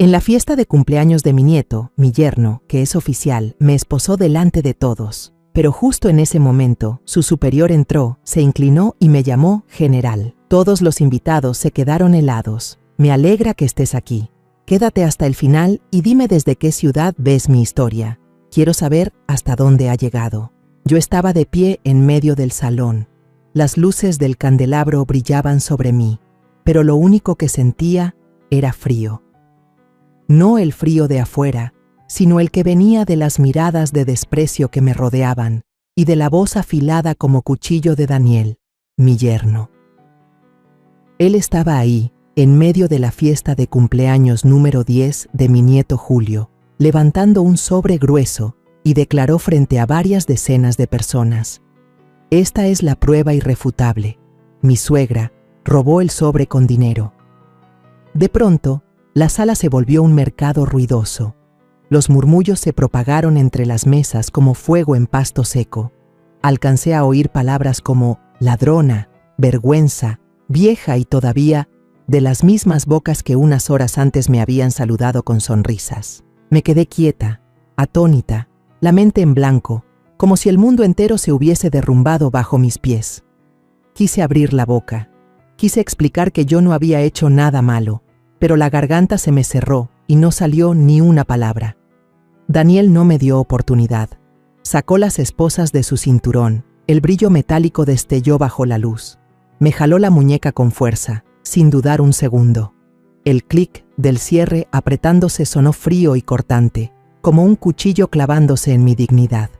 En la fiesta de cumpleaños de mi nieto, mi yerno, que es oficial, me esposó delante de todos. Pero justo en ese momento, su superior entró, se inclinó y me llamó general. Todos los invitados se quedaron helados. Me alegra que estés aquí. Quédate hasta el final y dime desde qué ciudad ves mi historia. Quiero saber hasta dónde ha llegado. Yo estaba de pie en medio del salón. Las luces del candelabro brillaban sobre mí, pero lo único que sentía era frío. No el frío de afuera, sino el que venía de las miradas de desprecio que me rodeaban y de la voz afilada como cuchillo de Daniel, mi yerno. Él estaba ahí, en medio de la fiesta de cumpleaños número 10 de mi nieto Julio, levantando un sobre grueso y declaró frente a varias decenas de personas: esta es la prueba irrefutable. Mi suegra robó el sobre con dinero. De pronto, la sala se volvió un mercado ruidoso. Los murmullos se propagaron entre las mesas como fuego en pasto seco. Alcancé a oír palabras como ladrona, vergüenza, vieja y todavía, de las mismas bocas que unas horas antes me habían saludado con sonrisas. Me quedé quieta, atónita, la mente en blanco, como si el mundo entero se hubiese derrumbado bajo mis pies. Quise abrir la boca, quise explicar que yo no había hecho nada malo, pero la garganta se me cerró y no salió ni una palabra. Daniel no me dio oportunidad. Sacó las esposas de su cinturón, el brillo metálico destelló bajo la luz. Me jaló la muñeca con fuerza, sin dudar un segundo. El clic del cierre apretándose sonó frío y cortante, como un cuchillo clavándose en mi dignidad.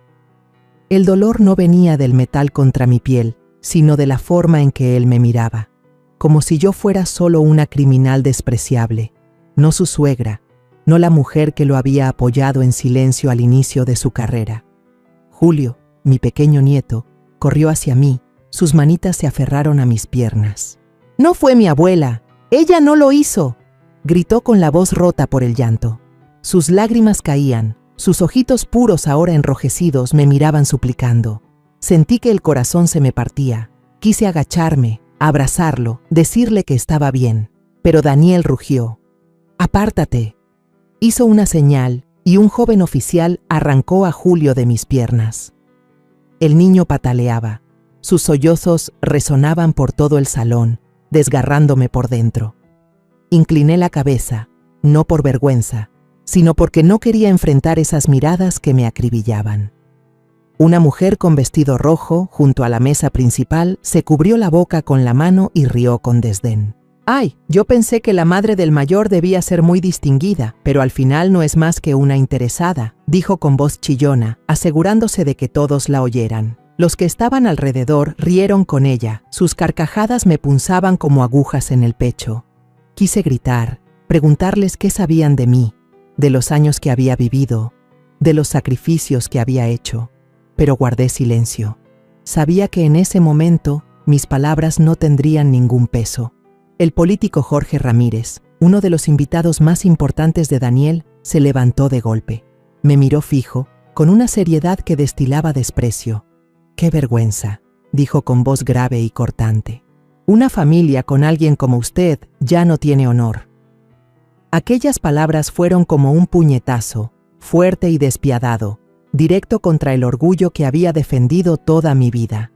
El dolor no venía del metal contra mi piel, sino de la forma en que él me miraba, como si yo fuera solo una criminal despreciable, no su suegra, no la mujer que lo había apoyado en silencio al inicio de su carrera. Julio, mi pequeño nieto, corrió hacia mí, sus manitas se aferraron a mis piernas. «No fue mi abuela, ella no lo hizo», gritó con la voz rota por el llanto. Sus lágrimas caían, sus ojitos puros ahora enrojecidos me miraban suplicando. Sentí que el corazón se me partía. Quise agacharme, abrazarlo, decirle que estaba bien, pero Daniel rugió. «Apártate». Hizo una señal y un joven oficial arrancó a Julio de mis piernas. El niño pataleaba. Sus sollozos resonaban por todo el salón, desgarrándome por dentro. Incliné la cabeza, no por vergüenza, sino porque no quería enfrentar esas miradas que me acribillaban. Una mujer con vestido rojo, junto a la mesa principal, se cubrió la boca con la mano y rió con desdén. «Ay, yo pensé que la madre del mayor debía ser muy distinguida, pero al final no es más que una interesada», dijo con voz chillona, asegurándose de que todos la oyeran. Los que estaban alrededor rieron con ella, sus carcajadas me punzaban como agujas en el pecho. Quise gritar, preguntarles qué sabían de mí, de los años que había vivido, de los sacrificios que había hecho, pero guardé silencio. Sabía que en ese momento mis palabras no tendrían ningún peso. El político Jorge Ramírez, uno de los invitados más importantes de Daniel, se levantó de golpe. Me miró fijo, con una seriedad que destilaba desprecio. «Qué vergüenza», dijo con voz grave y cortante. «Una familia con alguien como usted ya no tiene honor». Aquellas palabras fueron como un puñetazo, fuerte y despiadado, directo contra el orgullo que había defendido toda mi vida.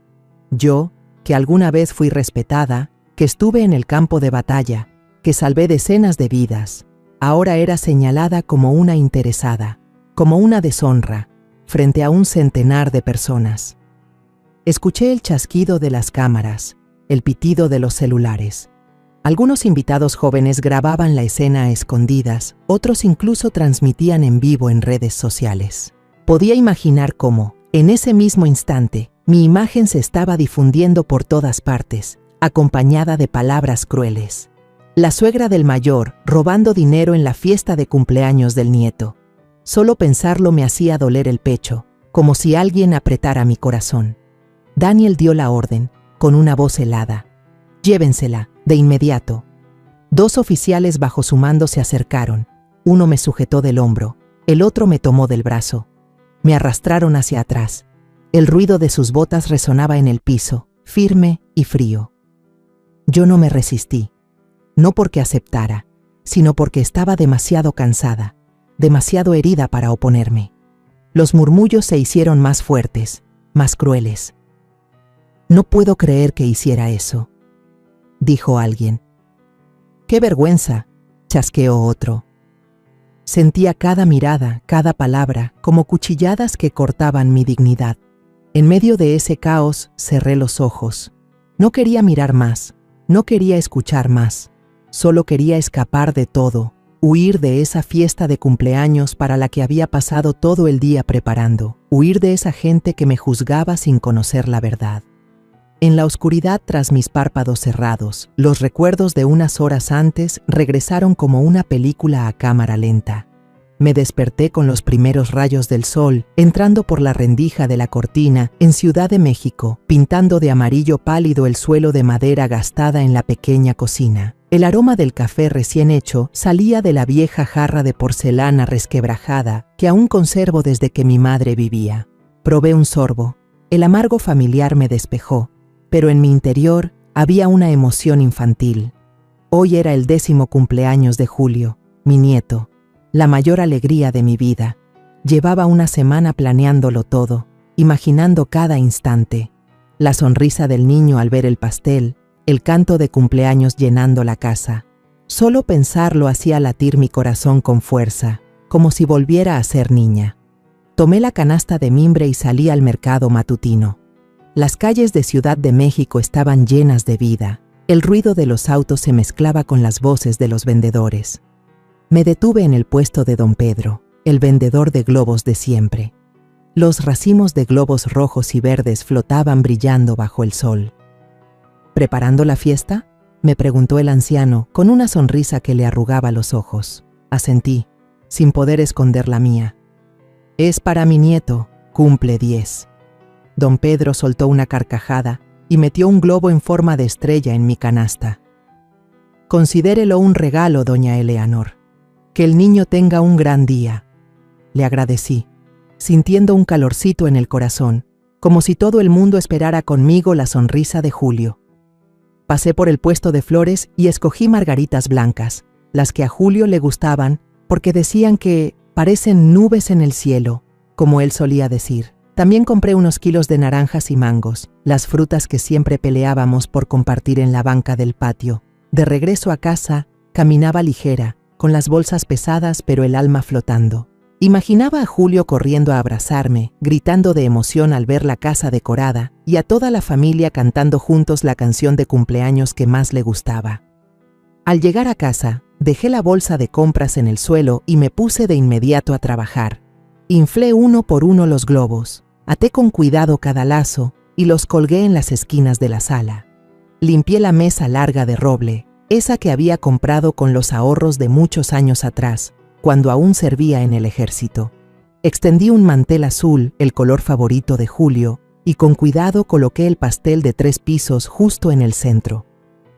Yo, que alguna vez fui respetada, que estuve en el campo de batalla, que salvé decenas de vidas, ahora era señalada como una interesada, como una deshonra, frente a un centenar de personas. Escuché el chasquido de las cámaras, el pitido de los celulares. Algunos invitados jóvenes grababan la escena a escondidas, otros incluso transmitían en vivo en redes sociales. Podía imaginar cómo, en ese mismo instante, mi imagen se estaba difundiendo por todas partes, acompañada de palabras crueles. La suegra del mayor, robando dinero en la fiesta de cumpleaños del nieto. Solo pensarlo me hacía doler el pecho, como si alguien apretara mi corazón. Daniel dio la orden, con una voz helada. «Llévensela, de inmediato». 2 oficiales bajo su mando se acercaron. Uno me sujetó del hombro, el otro me tomó del brazo. Me arrastraron hacia atrás. El ruido de sus botas resonaba en el piso, firme y frío. Yo no me resistí, no porque aceptara, sino porque estaba demasiado cansada, demasiado herida para oponerme. Los murmullos se hicieron más fuertes, más crueles. «No puedo creer que hiciera eso», dijo alguien. «¡Qué vergüenza!», chasqueó otro. Sentía cada mirada, cada palabra, como cuchilladas que cortaban mi dignidad. En medio de ese caos, cerré los ojos. No quería mirar más, no quería escuchar más. Solo quería escapar de todo, huir de esa fiesta de cumpleaños para la que había pasado todo el día preparando, huir de esa gente que me juzgaba sin conocer la verdad. En la oscuridad tras mis párpados cerrados, los recuerdos de unas horas antes regresaron como una película a cámara lenta. Me desperté con los primeros rayos del sol, entrando por la rendija de la cortina en Ciudad de México, pintando de amarillo pálido el suelo de madera gastada en la pequeña cocina. El aroma del café recién hecho salía de la vieja jarra de porcelana resquebrajada que aún conservo desde que mi madre vivía. Probé un sorbo. El amargo familiar me despejó, pero en mi interior había una emoción infantil. Hoy era el 10º cumpleaños de Julio, mi nieto, la mayor alegría de mi vida. Llevaba una semana planeándolo todo, imaginando cada instante. La sonrisa del niño al ver el pastel, el canto de cumpleaños llenando la casa. Solo pensarlo hacía latir mi corazón con fuerza, como si volviera a ser niña. Tomé la canasta de mimbre y salí al mercado matutino. Las calles de Ciudad de México estaban llenas de vida. El ruido de los autos se mezclaba con las voces de los vendedores. Me detuve en el puesto de don Pedro, el vendedor de globos de siempre. Los racimos de globos rojos y verdes flotaban brillando bajo el sol. ¿Preparando la fiesta?, me preguntó el anciano, con una sonrisa que le arrugaba los ojos. Asentí, sin poder esconder la mía. «Es para mi nieto, cumple 10». Don Pedro soltó una carcajada y metió un globo en forma de estrella en mi canasta. «Considérelo un regalo, doña Eleanor. Que el niño tenga un gran día». Le agradecí, sintiendo un calorcito en el corazón, como si todo el mundo esperara conmigo la sonrisa de Julio. Pasé por el puesto de flores y escogí margaritas blancas, las que a Julio le gustaban porque decían que parecen nubes en el cielo, como él solía decir. También compré unos kilos de naranjas y mangos, las frutas que siempre peleábamos por compartir en la banca del patio. De regreso a casa, caminaba ligera, con las bolsas pesadas pero el alma flotando. Imaginaba a Julio corriendo a abrazarme, gritando de emoción al ver la casa decorada y a toda la familia cantando juntos la canción de cumpleaños que más le gustaba. Al llegar a casa, dejé la bolsa de compras en el suelo y me puse de inmediato a trabajar. Inflé uno por uno los globos. Até con cuidado cada lazo y los colgué en las esquinas de la sala. Limpié la mesa larga de roble, esa que había comprado con los ahorros de muchos años atrás, cuando aún servía en el ejército. Extendí un mantel azul, el color favorito de Julio, y con cuidado coloqué el pastel de 3 pisos justo en el centro.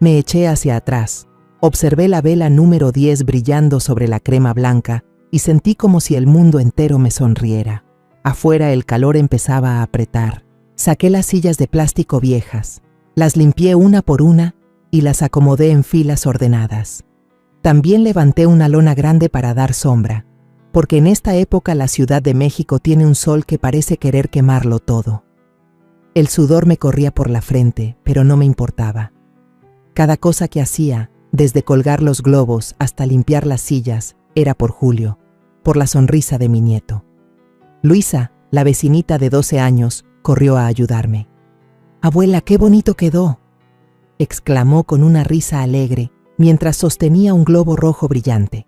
Me eché hacia atrás, observé la vela número 10 brillando sobre la crema blanca y sentí como si el mundo entero me sonriera. Afuera el calor empezaba a apretar. Saqué las sillas de plástico viejas, las limpié una por una y las acomodé en filas ordenadas. También levanté una lona grande para dar sombra, porque en esta época la Ciudad de México tiene un sol que parece querer quemarlo todo. El sudor me corría por la frente, pero no me importaba. Cada cosa que hacía, desde colgar los globos hasta limpiar las sillas, era por Julio, por la sonrisa de mi nieto. Luisa, la vecinita de 12 años, corrió a ayudarme. «Abuela, qué bonito quedó», exclamó con una risa alegre mientras sostenía un globo rojo brillante.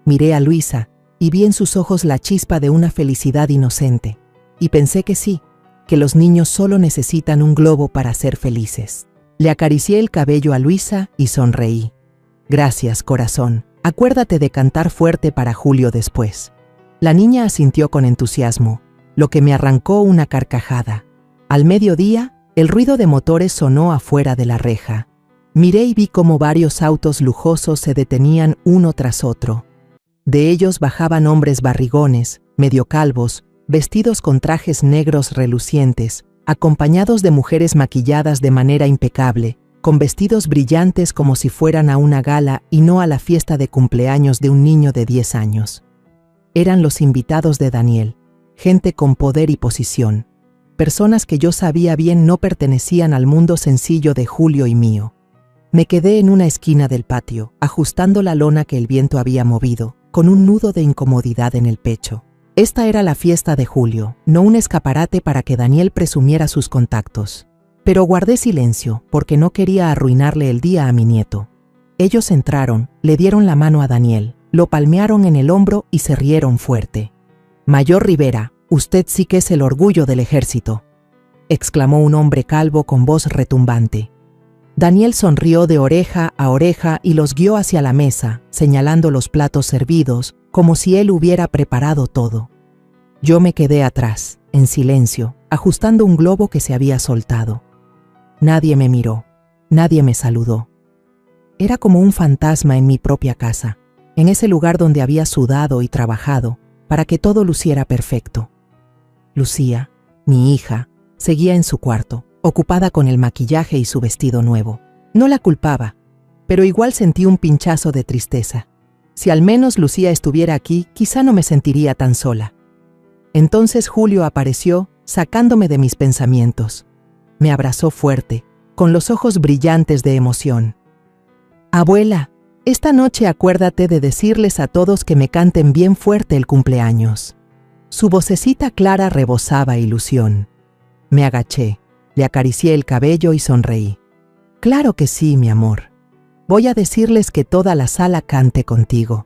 Miré a Luisa y vi en sus ojos la chispa de una felicidad inocente, y pensé que sí, que los niños solo necesitan un globo para ser felices. Le acaricié el cabello a Luisa y sonreí. «Gracias, corazón. Acuérdate de cantar fuerte para Julio después». La niña asintió con entusiasmo, lo que me arrancó una carcajada. Al mediodía, el ruido de motores sonó afuera de la reja. Miré y vi cómo varios autos lujosos se detenían uno tras otro. De ellos bajaban hombres barrigones, medio calvos, vestidos con trajes negros relucientes, acompañados de mujeres maquilladas de manera impecable, con vestidos brillantes como si fueran a una gala y no a la fiesta de cumpleaños de un niño de 10 años. Eran los invitados de Daniel, gente con poder y posición, personas que yo sabía bien no pertenecían al mundo sencillo de Julio y mío. Me quedé en una esquina del patio, ajustando la lona que el viento había movido, con un nudo de incomodidad en el pecho. Esta era la fiesta de Julio, no un escaparate para que Daniel presumiera sus contactos. Pero guardé silencio, porque no quería arruinarle el día a mi nieto. Ellos entraron, le dieron la mano a Daniel, lo palmearon en el hombro y se rieron fuerte. «Mayor Rivera, usted sí que es el orgullo del ejército», exclamó un hombre calvo con voz retumbante. Daniel sonrió de oreja a oreja y los guió hacia la mesa, señalando los platos servidos, como si él hubiera preparado todo. Yo me quedé atrás, en silencio, ajustando un globo que se había soltado. Nadie me miró, nadie me saludó. Era como un fantasma en mi propia casa, en ese lugar donde había sudado y trabajado para que todo luciera perfecto. Lucía, mi hija, seguía en su cuarto, ocupada con el maquillaje y su vestido nuevo. No la culpaba, pero igual sentí un pinchazo de tristeza. Si al menos Lucía estuviera aquí, quizá no me sentiría tan sola. Entonces Julio apareció, sacándome de mis pensamientos. Me abrazó fuerte, con los ojos brillantes de emoción. «Abuela, esta noche acuérdate de decirles a todos que me canten bien fuerte el cumpleaños». Su vocecita clara rebosaba ilusión. Me agaché, le acaricié el cabello y sonreí. «Claro que sí, mi amor. Voy a decirles que toda la sala cante contigo».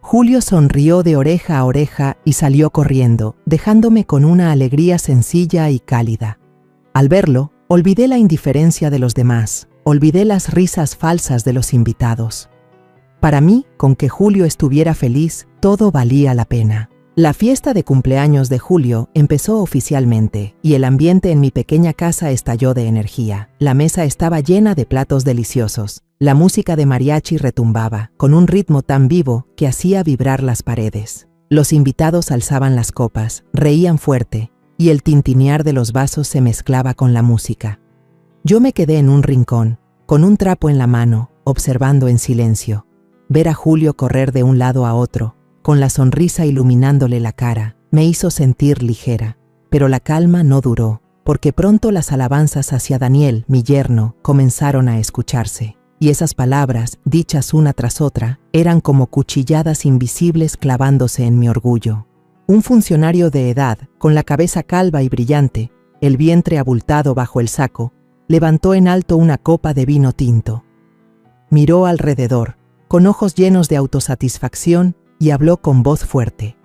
Julio sonrió de oreja a oreja y salió corriendo, dejándome con una alegría sencilla y cálida. Al verlo, olvidé la indiferencia de los demás, olvidé las risas falsas de los invitados. Para mí, con que Julio estuviera feliz, todo valía la pena. La fiesta de cumpleaños de Julio empezó oficialmente y el ambiente en mi pequeña casa estalló de energía. La mesa estaba llena de platos deliciosos. La música de mariachi retumbaba, con un ritmo tan vivo que hacía vibrar las paredes. Los invitados alzaban las copas, reían fuerte, y el tintinear de los vasos se mezclaba con la música. Yo me quedé en un rincón, con un trapo en la mano, observando en silencio. Ver a Julio correr de un lado a otro, con la sonrisa iluminándole la cara, me hizo sentir ligera. Pero la calma no duró, porque pronto las alabanzas hacia Daniel, mi yerno, comenzaron a escucharse. Y esas palabras, dichas una tras otra, eran como cuchilladas invisibles clavándose en mi orgullo. Un funcionario de edad, con la cabeza calva y brillante, el vientre abultado bajo el saco, levantó en alto una copa de vino tinto. Miró alrededor, con ojos llenos de autosatisfacción, y habló con voz fuerte.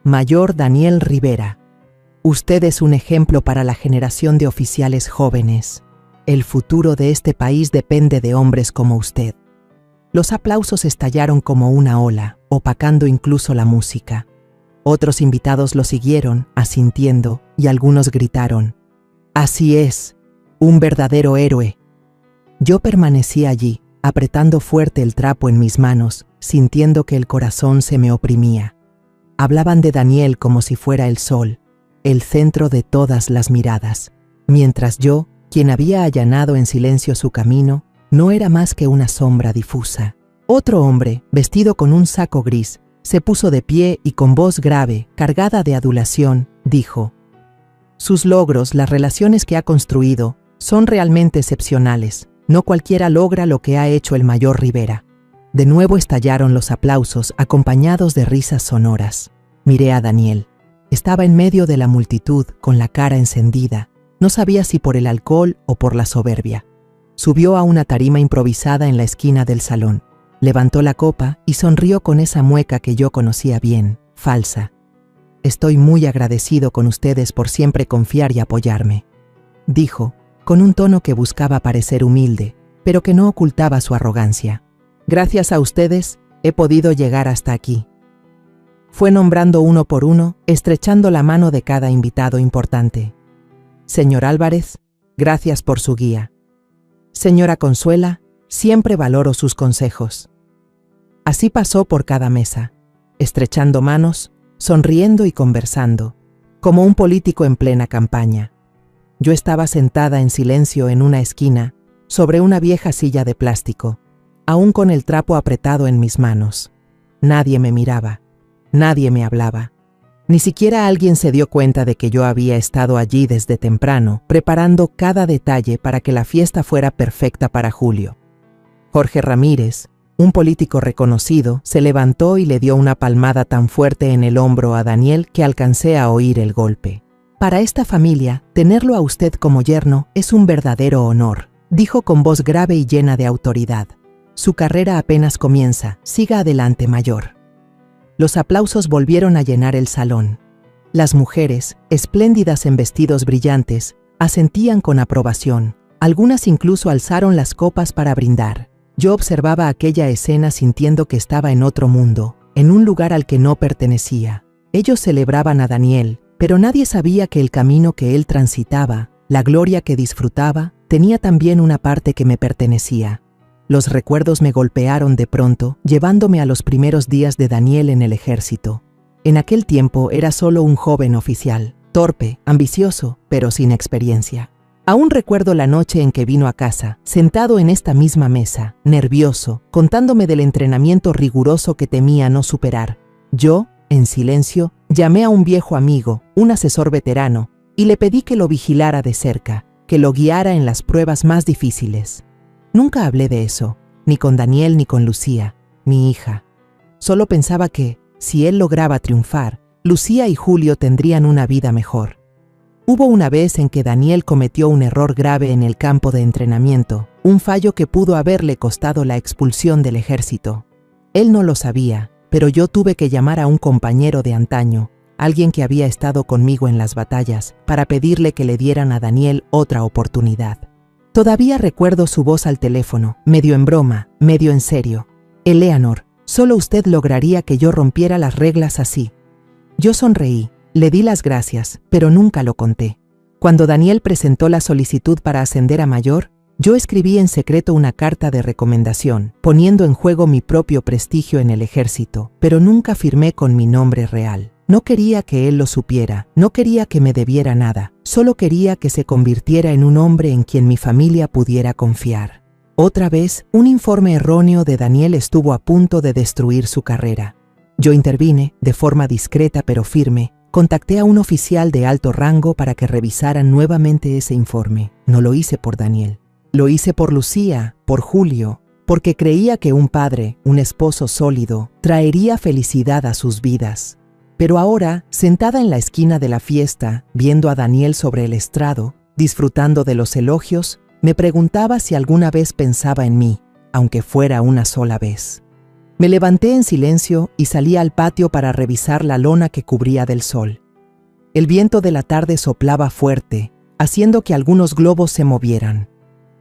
«Mayor Daniel Rivera, usted es un ejemplo para la generación de oficiales jóvenes. El futuro de este país depende de hombres como usted». Los aplausos estallaron como una ola, opacando incluso la música. Otros invitados lo siguieron, asintiendo, y algunos gritaron: «Así es, un verdadero héroe». Yo permanecí allí, apretando fuerte el trapo en mis manos, sintiendo que el corazón se me oprimía. Hablaban de Daniel como si fuera el sol, el centro de todas las miradas, mientras yo, quien había allanado en silencio su camino, no era más que una sombra difusa. Otro hombre, vestido con un saco gris, se puso de pie y con voz grave, cargada de adulación, dijo: «Sus logros, las relaciones que ha construido, son realmente excepcionales. No cualquiera logra lo que ha hecho el mayor Rivera». De nuevo estallaron los aplausos, acompañados de risas sonoras. Miré a Daniel. Estaba en medio de la multitud, con la cara encendida. No sabía si por el alcohol o por la soberbia. Subió a una tarima improvisada en la esquina del salón. Levantó la copa y sonrió con esa mueca que yo conocía bien, falsa. «Estoy muy agradecido con ustedes por siempre confiar y apoyarme», dijo, con un tono que buscaba parecer humilde, pero que no ocultaba su arrogancia. «Gracias a ustedes, he podido llegar hasta aquí». Fue nombrando uno por uno, estrechando la mano de cada invitado importante. «Señor Álvarez, gracias por su guía. Señora Consuela, siempre valoro sus consejos». Así pasó por cada mesa, estrechando manos, sonriendo y conversando, como un político en plena campaña. Yo estaba sentada en silencio en una esquina, sobre una vieja silla de plástico, aún con el trapo apretado en mis manos. Nadie me miraba, nadie me hablaba. Ni siquiera alguien se dio cuenta de que yo había estado allí desde temprano, preparando cada detalle para que la fiesta fuera perfecta para Julio. Jorge Ramírez, un político reconocido, se levantó y le dio una palmada tan fuerte en el hombro a Daniel que alcancé a oír el golpe. «Para esta familia, tenerlo a usted como yerno es un verdadero honor», dijo con voz grave y llena de autoridad. «Su carrera apenas comienza. Siga adelante, mayor». Los aplausos volvieron a llenar el salón. Las mujeres, espléndidas en vestidos brillantes, asentían con aprobación. Algunas incluso alzaron las copas para brindar. Yo observaba aquella escena sintiendo que estaba en otro mundo, en un lugar al que no pertenecía. Ellos celebraban a Daniel, pero nadie sabía que el camino que él transitaba, la gloria que disfrutaba, tenía también una parte que me pertenecía. Los recuerdos me golpearon de pronto, llevándome a los primeros días de Daniel en el ejército. En aquel tiempo era solo un joven oficial, torpe, ambicioso, pero sin experiencia. Aún recuerdo la noche en que vino a casa, sentado en esta misma mesa, nervioso, contándome del entrenamiento riguroso que temía no superar. Yo, en silencio, llamé a un viejo amigo, un asesor veterano, y le pedí que lo vigilara de cerca, que lo guiara en las pruebas más difíciles. Nunca hablé de eso, ni con Daniel ni con Lucía, mi hija. Solo pensaba que, si él lograba triunfar, Lucía y Julio tendrían una vida mejor. Hubo una vez en que Daniel cometió un error grave en el campo de entrenamiento, un fallo que pudo haberle costado la expulsión del ejército. Él no lo sabía, pero yo tuve que llamar a un compañero de antaño, alguien que había estado conmigo en las batallas, para pedirle que le dieran a Daniel otra oportunidad. Todavía recuerdo su voz al teléfono, medio en broma, medio en serio. «Eleanor, solo usted lograría que yo rompiera las reglas así». Yo sonreí, le di las gracias, pero nunca lo conté. Cuando Daniel presentó la solicitud para ascender a mayor, yo escribí en secreto una carta de recomendación, poniendo en juego mi propio prestigio en el ejército, pero nunca firmé con mi nombre real. No quería que él lo supiera, no quería que me debiera nada, solo quería que se convirtiera en un hombre en quien mi familia pudiera confiar. Otra vez, un informe erróneo de Daniel estuvo a punto de destruir su carrera. Yo intervine, de forma discreta pero firme, contacté a un oficial de alto rango para que revisaran nuevamente ese informe. No lo hice por Daniel, lo hice por Lucía, por Julio, porque creía que un padre, un esposo sólido, traería felicidad a sus vidas. Pero ahora, sentada en la esquina de la fiesta, viendo a Daniel sobre el estrado, disfrutando de los elogios, me preguntaba si alguna vez pensaba en mí, aunque fuera una sola vez. Me levanté en silencio y salí al patio para revisar la lona que cubría del sol. El viento de la tarde soplaba fuerte, haciendo que algunos globos se movieran.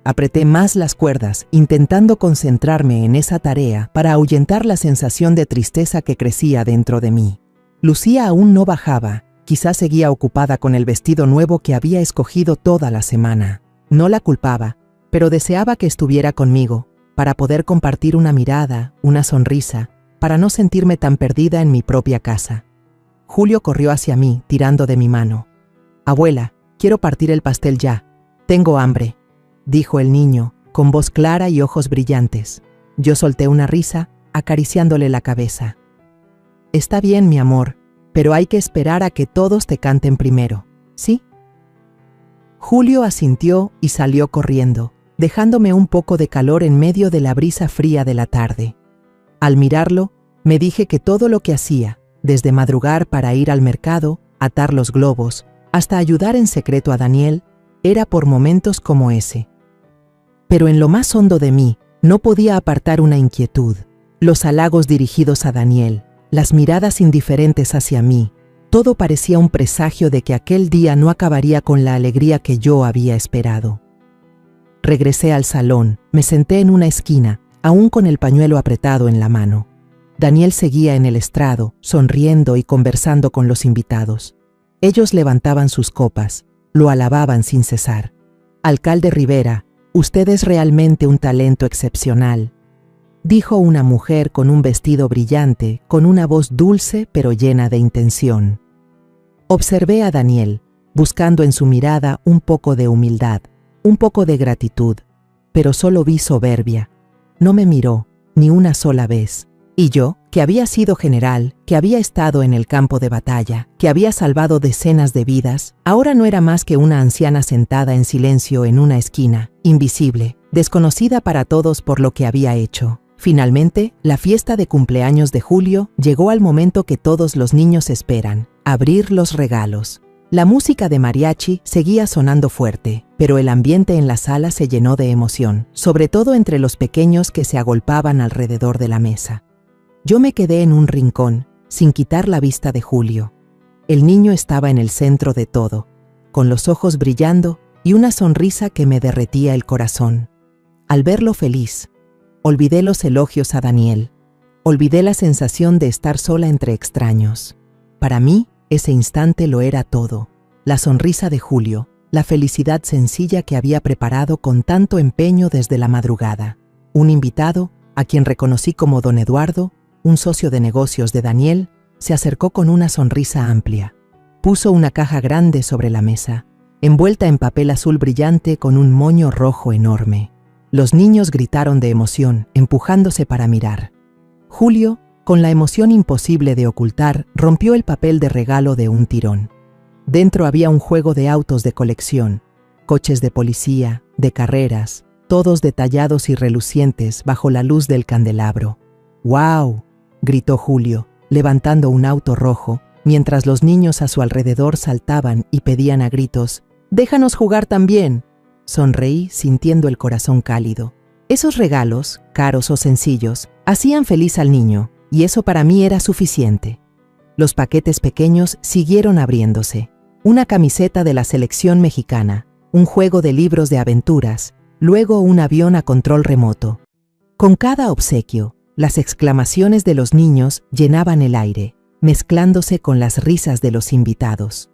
Apreté más las cuerdas, intentando concentrarme en esa tarea para ahuyentar la sensación de tristeza que crecía dentro de mí. Lucía aún no bajaba, quizás seguía ocupada con el vestido nuevo que había escogido toda la semana. No la culpaba, pero deseaba que estuviera conmigo, para poder compartir una mirada, una sonrisa, para no sentirme tan perdida en mi propia casa. Julio corrió hacia mí, tirando de mi mano. «Abuela, quiero partir el pastel ya. Tengo hambre», dijo el niño, con voz clara y ojos brillantes. Yo solté una risa, acariciándole la cabeza. «Está bien, mi amor, pero hay que esperar a que todos te canten primero, ¿sí?» Julio asintió y salió corriendo, dejándome un poco de calor en medio de la brisa fría de la tarde. Al mirarlo, me dije que todo lo que hacía, desde madrugar para ir al mercado, atar los globos, hasta ayudar en secreto a Daniel, era por momentos como ese. Pero en lo más hondo de mí, no podía apartar una inquietud, los halagos dirigidos a Daniel, las miradas indiferentes hacia mí, todo parecía un presagio de que aquel día no acabaría con la alegría que yo había esperado. Regresé al salón, me senté en una esquina, aún con el pañuelo apretado en la mano. Daniel seguía en el estrado, sonriendo y conversando con los invitados. Ellos levantaban sus copas, lo alababan sin cesar. «Alcalde Rivera, usted es realmente un talento excepcional», dijo una mujer con un vestido brillante, con una voz dulce pero llena de intención. Observé a Daniel, buscando en su mirada un poco de humildad, un poco de gratitud. pero solo vi soberbia. No me miró, ni una sola vez. Y yo, que había sido general, que había estado en el campo de batalla, que había salvado decenas de vidas, ahora no era más que una anciana sentada en silencio en una esquina, invisible, desconocida para todos por lo que había hecho. Finalmente, la fiesta de cumpleaños de Julio llegó al momento que todos los niños esperan: abrir los regalos. La música de mariachi seguía sonando fuerte, pero el ambiente en la sala se llenó de emoción, sobre todo entre los pequeños que se agolpaban alrededor de la mesa. Yo me quedé en un rincón, sin quitar la vista de Julio. El niño estaba en el centro de todo, con los ojos brillando y una sonrisa que me derretía el corazón. Al verlo feliz, olvidé los elogios a Daniel, olvidé la sensación de estar sola entre extraños. Para mí, ese instante lo era todo: la sonrisa de Julio, la felicidad sencilla que había preparado con tanto empeño desde la madrugada. Un invitado, a quien reconocí como don Eduardo, un socio de negocios de Daniel, se acercó con una sonrisa amplia. Puso una caja grande sobre la mesa, envuelta en papel azul brillante con un moño rojo enorme. Los niños gritaron de emoción, empujándose para mirar. Julio, con la emoción imposible de ocultar, rompió el papel de regalo de un tirón. Dentro había un juego de autos de colección, coches de policía, de carreras, todos detallados y relucientes bajo la luz del candelabro. ¡Guau!, gritó Julio, levantando un auto rojo, mientras los niños a su alrededor saltaban y pedían a gritos: ¡déjanos jugar también! Sonreí, sintiendo el corazón cálido. Esos regalos, caros o sencillos, hacían feliz al niño, y eso para mí era suficiente. Los paquetes pequeños siguieron abriéndose. Una camiseta de la selección mexicana, un juego de libros de aventuras, luego un avión a control remoto. Con cada obsequio, las exclamaciones de los niños llenaban el aire, mezclándose con las risas de los invitados.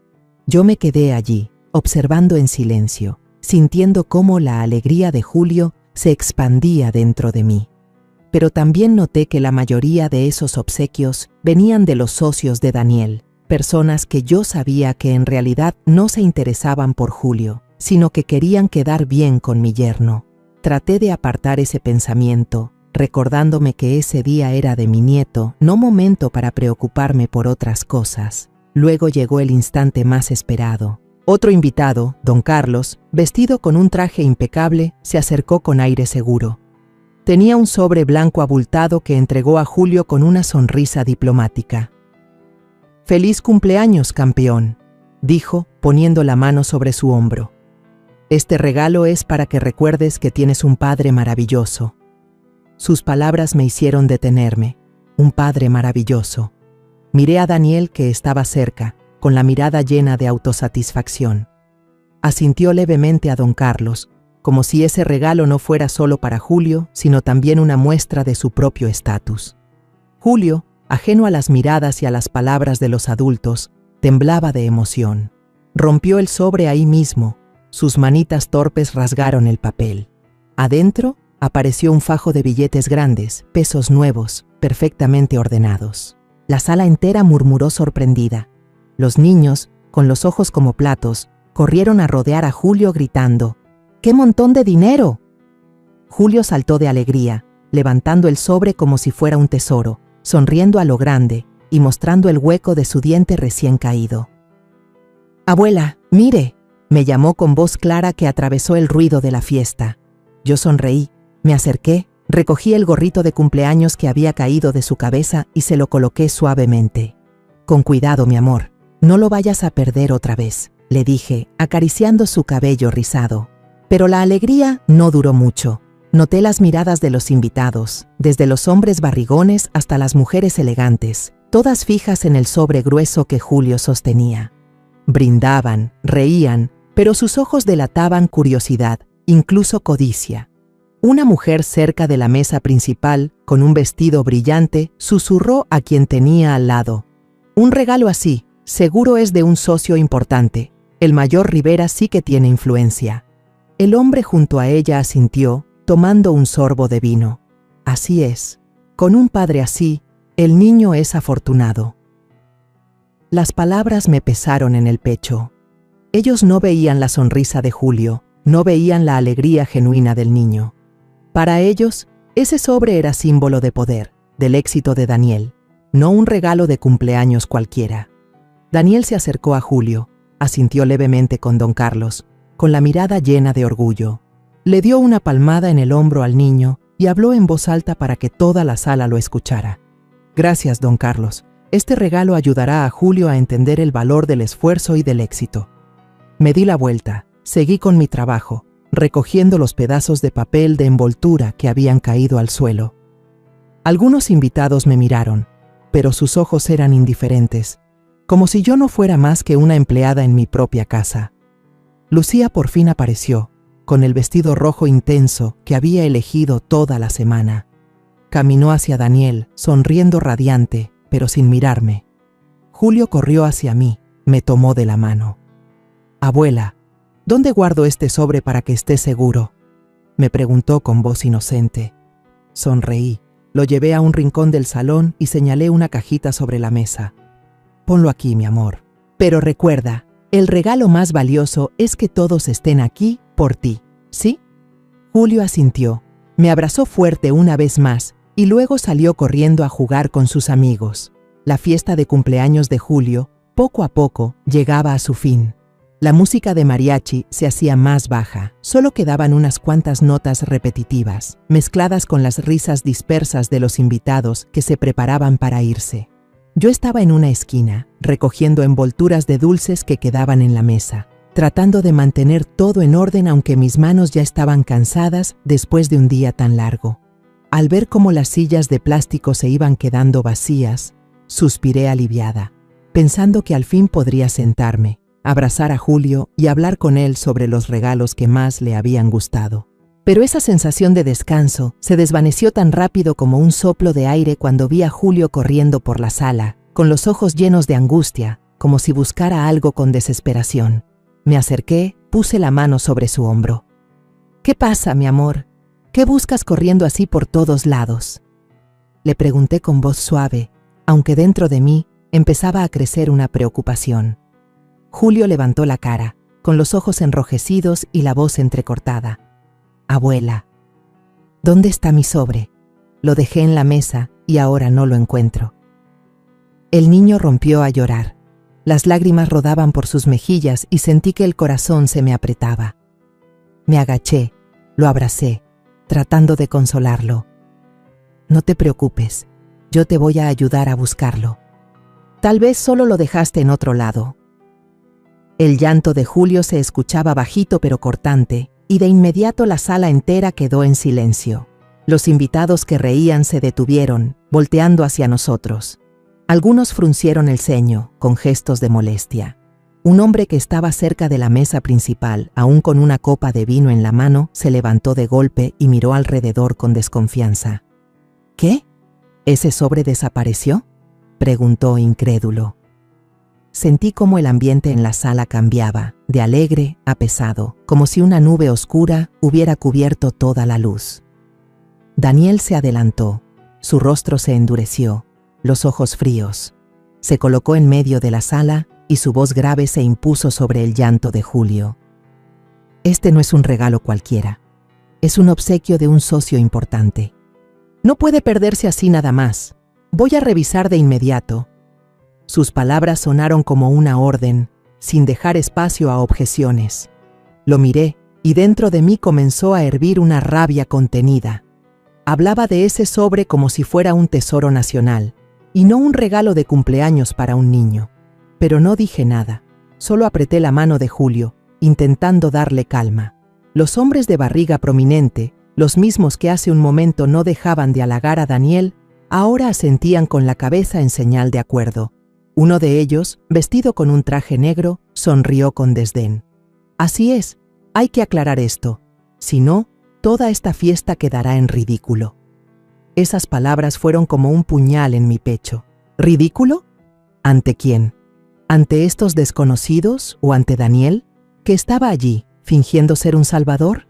Yo me quedé allí, observando en silencio, sintiendo cómo la alegría de Julio se expandía dentro de mí. Pero también noté que la mayoría de esos obsequios venían de los socios de Daniel, personas que yo sabía que en realidad no se interesaban por Julio, sino que querían quedar bien con mi yerno. Traté de apartar ese pensamiento, recordándome que ese día era de mi nieto, no momento para preocuparme por otras cosas. Luego llegó el instante más esperado. Otro invitado, don Carlos, vestido con un traje impecable, se acercó con aire seguro. Tenía un sobre blanco abultado que entregó a Julio con una sonrisa diplomática. «Feliz cumpleaños, campeón», dijo, poniendo la mano sobre su hombro. «Este regalo es para que recuerdes que tienes un padre maravilloso». Sus palabras me hicieron detenerme. Un padre maravilloso. Miré a Daniel, que estaba cerca, con la mirada llena de autosatisfacción. Asintió levemente a don Carlos, como si ese regalo no fuera solo para Julio, sino también una muestra de su propio estatus. Julio, ajeno a las miradas y a las palabras de los adultos, temblaba de emoción. Rompió el sobre ahí mismo, sus manitas torpes rasgaron el papel. Adentro apareció un fajo de billetes grandes, pesos nuevos, perfectamente ordenados. La sala entera murmuró sorprendida. Los niños, con los ojos como platos, corrieron a rodear a Julio gritando: ¡qué montón de dinero! Julio saltó de alegría, levantando el sobre como si fuera un tesoro, sonriendo a lo grande y mostrando el hueco de su diente recién caído. «Abuela, mire», me llamó con voz clara que atravesó el ruido de la fiesta. Yo sonreí, me acerqué, recogí el gorrito de cumpleaños que había caído de su cabeza y se lo coloqué suavemente. «Con cuidado, mi amor, no lo vayas a perder otra vez», le dije, acariciando su cabello rizado. Pero la alegría no duró mucho. Noté las miradas de los invitados, desde los hombres barrigones hasta las mujeres elegantes, todas fijas en el sobre grueso que Julio sostenía. Brindaban, reían, pero sus ojos delataban curiosidad, incluso codicia. Una mujer cerca de la mesa principal, con un vestido brillante, susurró a quien tenía al lado: «Un regalo así, seguro es de un socio importante. El mayor Rivera sí que tiene influencia». El hombre junto a ella asintió, tomando un sorbo de vino. Así es. Con un padre así, el niño es afortunado. Las palabras me pesaron en el pecho. Ellos no veían la sonrisa de Julio, No veían la alegría genuina del niño. Para ellos, ese sobre era símbolo de poder, del éxito de Daniel, no un regalo de cumpleaños cualquiera. Daniel se acercó a Julio, asintió levemente con don Carlos, con la mirada llena de orgullo. Le dio una palmada en el hombro al niño y habló en voz alta para que toda la sala lo escuchara. Gracias, don Carlos. Este regalo ayudará a Julio a entender el valor del esfuerzo y del éxito. Me di la vuelta, seguí con mi trabajo, recogiendo los pedazos de papel de envoltura que habían caído al suelo. Algunos invitados me miraron, pero sus ojos eran indiferentes, como si yo no fuera más que una empleada en mi propia casa. Lucía por fin apareció, con el vestido rojo intenso que había elegido toda la semana. Caminó hacia Daniel, sonriendo radiante, pero sin mirarme. Julio corrió hacia mí, me tomó de la mano. «Abuela, ¿dónde guardo este sobre para que esté seguro?», me preguntó con voz inocente. Sonreí, lo llevé a un rincón del salón y señalé una cajita sobre la mesa. «Ponlo aquí, mi amor. Pero recuerda, el regalo más valioso es que todos estén aquí por ti, ¿sí?». Julio asintió, me abrazó fuerte una vez más y luego salió corriendo a jugar con sus amigos. La fiesta de cumpleaños de Julio, poco a poco, llegaba a su fin. La música de mariachi se hacía más baja, solo quedaban unas cuantas notas repetitivas, mezcladas con las risas dispersas de los invitados que se preparaban para irse. Yo estaba en una esquina, recogiendo envolturas de dulces que quedaban en la mesa, tratando de mantener todo en orden aunque mis manos ya estaban cansadas después de un día tan largo. Al ver cómo las sillas de plástico se iban quedando vacías, suspiré aliviada, pensando que al fin podría sentarme, abrazar a Julio y hablar con él sobre los regalos que más le habían gustado. Pero esa sensación de descanso se desvaneció tan rápido como un soplo de aire cuando vi a Julio corriendo por la sala, con los ojos llenos de angustia, como si buscara algo con desesperación. Me acerqué, puse la mano sobre su hombro. «¿Qué pasa, mi amor? ¿Qué buscas corriendo así por todos lados?», le pregunté con voz suave, aunque dentro de mí empezaba a crecer una preocupación. Julio levantó la cara, con los ojos enrojecidos y la voz entrecortada. «Abuela, ¿dónde está mi sobre? Lo dejé en la mesa y ahora no lo encuentro». El niño rompió a llorar. Las lágrimas rodaban por sus mejillas y sentí que el corazón se me apretaba. Me agaché, lo abracé, tratando de consolarlo. «No te preocupes, yo te voy a ayudar a buscarlo. Tal vez solo lo dejaste en otro lado». El llanto de Julio se escuchaba bajito pero cortante, y de inmediato la sala entera quedó en silencio. Los invitados que reían se detuvieron, volteando hacia nosotros. Algunos fruncieron el ceño, con gestos de molestia. Un hombre que estaba cerca de la mesa principal, aún con una copa de vino en la mano, se levantó de golpe y miró alrededor con desconfianza. «¿Qué? ¿Ese sobre desapareció?», preguntó incrédulo. Sentí cómo el ambiente en la sala cambiaba, de alegre a pesado, como si una nube oscura hubiera cubierto toda la luz. Daniel se adelantó, su rostro se endureció, los ojos fríos. Se colocó en medio de la sala y su voz grave se impuso sobre el llanto de Julio. «Este no es un regalo cualquiera, es un obsequio de un socio importante. No puede perderse así nada más. Voy a revisar de inmediato». Sus palabras sonaron como una orden, sin dejar espacio a objeciones. Lo miré y dentro de mí comenzó a hervir una rabia contenida. Hablaba de ese sobre como si fuera un tesoro nacional, y no un regalo de cumpleaños para un niño. Pero no dije nada, solo apreté la mano de Julio, intentando darle calma. Los hombres de barriga prominente, los mismos que hace un momento no dejaban de halagar a Daniel, ahora asentían con la cabeza en señal de acuerdo. Uno de ellos, vestido con un traje negro, sonrió con desdén. «Así es, hay que aclarar esto. Si no, toda esta fiesta quedará en ridículo». Esas palabras fueron como un puñal en mi pecho. ¿Ridículo? ¿Ante quién? ¿Ante estos desconocidos o ante Daniel, que estaba allí, fingiendo ser un salvador?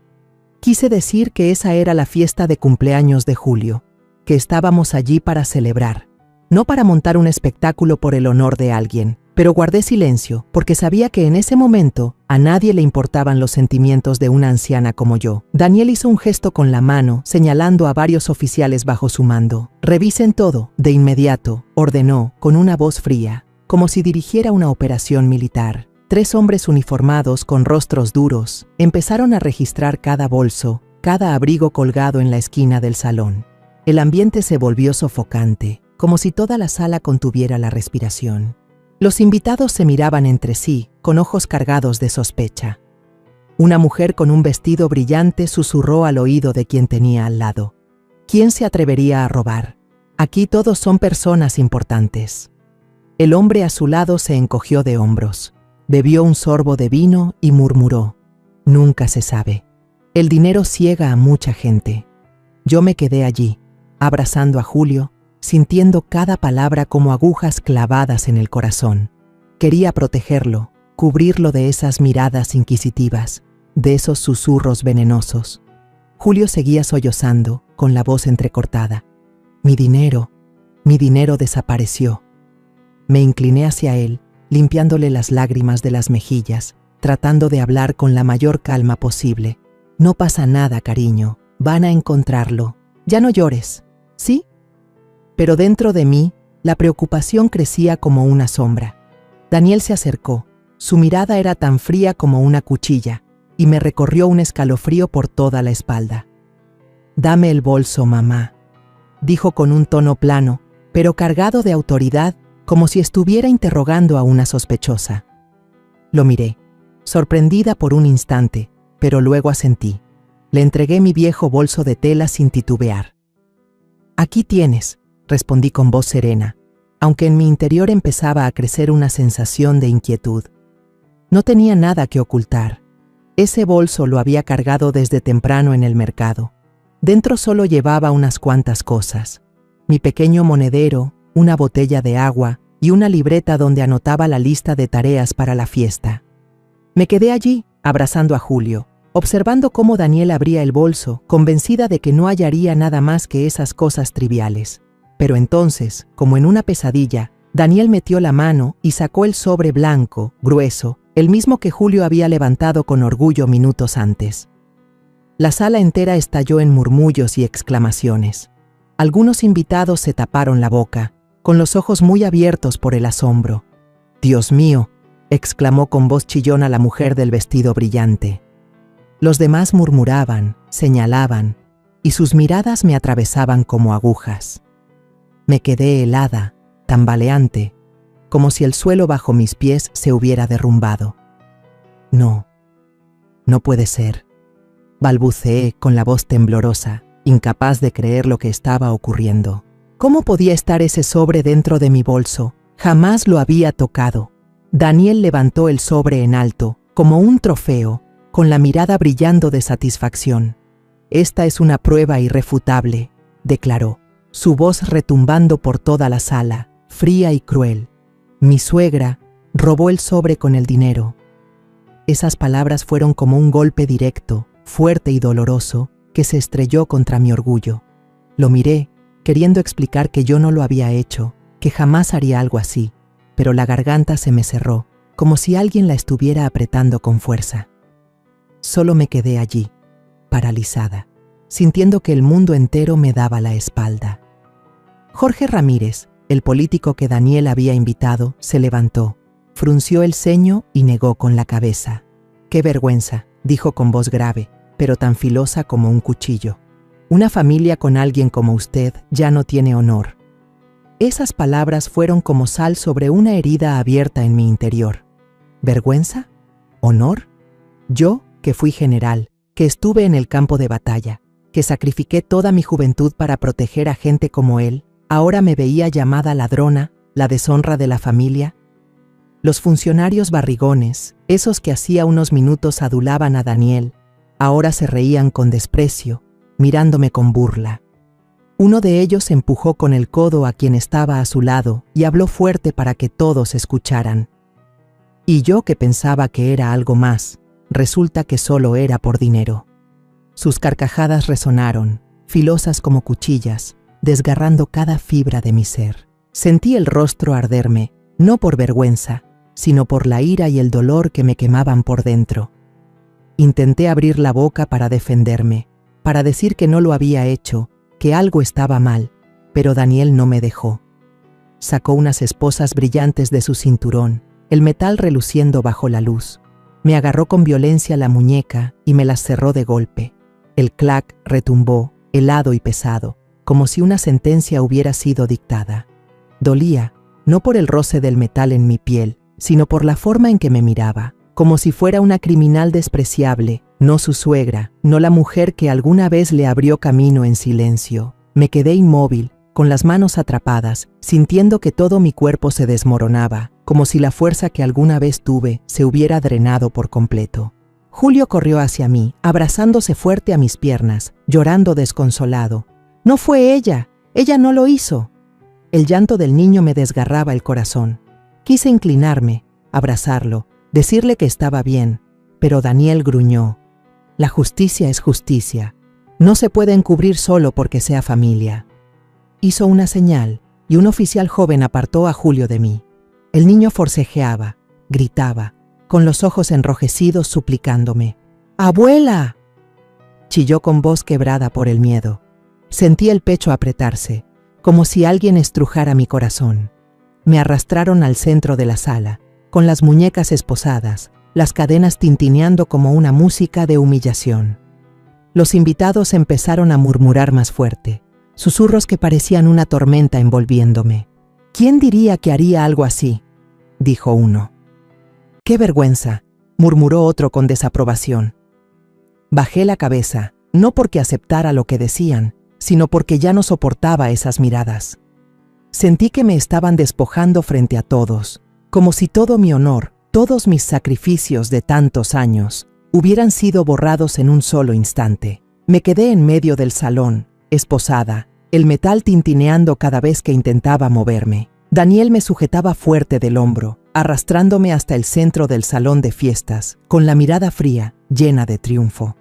Quise decir que esa era la fiesta de cumpleaños de Julio, que estábamos allí para celebrar, no para montar un espectáculo por el honor de alguien, Pero guardé silencio, porque sabía que en ese momento a nadie le importaban los sentimientos de una anciana como yo. Daniel hizo un gesto con la mano, señalando a varios oficiales bajo su mando. «Revisen todo», de inmediato, ordenó, con una voz fría, como si dirigiera una operación militar. 3 hombres uniformados con rostros duros empezaron a registrar cada bolso, cada abrigo colgado en la esquina del salón. El ambiente se volvió sofocante, como si toda la sala contuviera la respiración. Los invitados se miraban entre sí, con ojos cargados de sospecha. Una mujer con un vestido brillante susurró al oído de quien tenía al lado. ¿Quién se atrevería a robar? Aquí todos son personas importantes. El hombre a su lado se encogió de hombros. Bebió un sorbo de vino y murmuró: «Nunca se sabe. El dinero ciega a mucha gente». Yo me quedé allí, abrazando a Julio, sintiendo cada palabra como agujas clavadas en el corazón. Quería protegerlo, cubrirlo de esas miradas inquisitivas, de esos susurros venenosos. Julio seguía sollozando, con la voz entrecortada. Mi dinero desapareció». Me incliné hacia él, limpiándole las lágrimas de las mejillas, tratando de hablar con la mayor calma posible. «No pasa nada, cariño, van a encontrarlo. Ya no llores, ¿sí?» Pero dentro de mí, la preocupación crecía como una sombra. Daniel se acercó. Su mirada era tan fría como una cuchilla, y me recorrió un escalofrío por toda la espalda. «Dame el bolso, mamá», dijo con un tono plano, pero cargado de autoridad, como si estuviera interrogando a una sospechosa. Lo miré, sorprendida por un instante, pero luego asentí. Le entregué mi viejo bolso de tela sin titubear. «Aquí tienes», respondí con voz serena, aunque en mi interior empezaba a crecer una sensación de inquietud. No tenía nada que ocultar. Ese bolso lo había cargado desde temprano en el mercado. Dentro solo llevaba unas cuantas cosas: mi pequeño monedero, una botella de agua y una libreta donde anotaba la lista de tareas para la fiesta. Me quedé allí, abrazando a Julio, observando cómo Daniel abría el bolso, convencida de que no hallaría nada más que esas cosas triviales. Pero entonces, como en una pesadilla, Daniel metió la mano y sacó el sobre blanco, grueso, el mismo que Julio había levantado con orgullo minutos antes. La sala entera estalló en murmullos y exclamaciones. Algunos invitados se taparon la boca, con los ojos muy abiertos por el asombro. «Dios mío», exclamó con voz chillona la mujer del vestido brillante. Los demás murmuraban, señalaban, y sus miradas me atravesaban como agujas. Me quedé helada, tambaleante, como si el suelo bajo mis pies se hubiera derrumbado. «No, no puede ser», balbuceé con la voz temblorosa, incapaz de creer lo que estaba ocurriendo. ¿Cómo podía estar ese sobre dentro de mi bolso? Jamás lo había tocado. Daniel levantó el sobre en alto, como un trofeo, con la mirada brillando de satisfacción. «Esta es una prueba irrefutable», declaró, su voz retumbando por toda la sala, fría y cruel. «Mi suegra robó el sobre con el dinero». Esas palabras fueron como un golpe directo, fuerte y doloroso, que se estrelló contra mi orgullo. Lo miré, queriendo explicar que yo no lo había hecho, que jamás haría algo así, pero la garganta se me cerró, como si alguien la estuviera apretando con fuerza. Solo me quedé allí, paralizada, sintiendo que el mundo entero me daba la espalda. Jorge Ramírez, el político que Daniel había invitado, se levantó, frunció el ceño y negó con la cabeza. «Qué vergüenza», dijo con voz grave, pero tan filosa como un cuchillo. «Una familia con alguien como usted ya no tiene honor». Esas palabras fueron como sal sobre una herida abierta en mi interior. ¿Vergüenza? ¿Honor? Yo, que fui general, que estuve en el campo de batalla, que sacrifiqué toda mi juventud para proteger a gente como él, ahora me veía llamada ladrona, la deshonra de la familia. Los funcionarios barrigones, esos que hacía unos minutos adulaban a Daniel, ahora se reían con desprecio, mirándome con burla. Uno de ellos empujó con el codo a quien estaba a su lado y habló fuerte para que todos escucharan. Y yo, que pensaba que era algo más, resulta que solo era por dinero. Sus carcajadas resonaron, filosas como cuchillas, desgarrando cada fibra de mi ser. Sentí el rostro arderme, no por vergüenza, sino por la ira y el dolor que me quemaban por dentro. Intenté abrir la boca para defenderme, para decir que no lo había hecho, que algo estaba mal, pero Daniel no me dejó. Sacó unas esposas brillantes de su cinturón, el metal reluciendo bajo la luz. Me agarró con violencia la muñeca y me las cerró de golpe. El clac retumbó, helado y pesado, como si una sentencia hubiera sido dictada. Dolía, no por el roce del metal en mi piel, sino por la forma en que me miraba, como si fuera una criminal despreciable, no su suegra, no la mujer que alguna vez le abrió camino en silencio. Me quedé inmóvil, con las manos atrapadas, sintiendo que todo mi cuerpo se desmoronaba, como si la fuerza que alguna vez tuve se hubiera drenado por completo. Julio corrió hacia mí, abrazándose fuerte a mis piernas, llorando desconsolado. «No fue ella, ella no lo hizo». El llanto del niño me desgarraba el corazón. Quise inclinarme, abrazarlo, decirle que estaba bien, pero Daniel gruñó. «La justicia es justicia. No se puede encubrir solo porque sea familia». Hizo una señal y un oficial joven apartó a Julio de mí. El niño forcejeaba, gritaba, con los ojos enrojecidos suplicándome. «¡Abuela!». Chilló con voz quebrada por el miedo. Sentí el pecho apretarse, como si alguien estrujara mi corazón. Me arrastraron al centro de la sala, con las muñecas esposadas, las cadenas tintineando como una música de humillación. Los invitados empezaron a murmurar más fuerte, susurros que parecían una tormenta envolviéndome. «¿Quién diría que haría algo así?», dijo uno. «¡Qué vergüenza!», murmuró otro con desaprobación. Bajé la cabeza, no porque aceptara lo que decían, sino porque ya no soportaba esas miradas. Sentí que me estaban despojando frente a todos, como si todo mi honor, todos mis sacrificios de tantos años, hubieran sido borrados en un solo instante. Me quedé en medio del salón, esposada, el metal tintineando cada vez que intentaba moverme. Daniel me sujetaba fuerte del hombro, arrastrándome hasta el centro del salón de fiestas, con la mirada fría, llena de triunfo.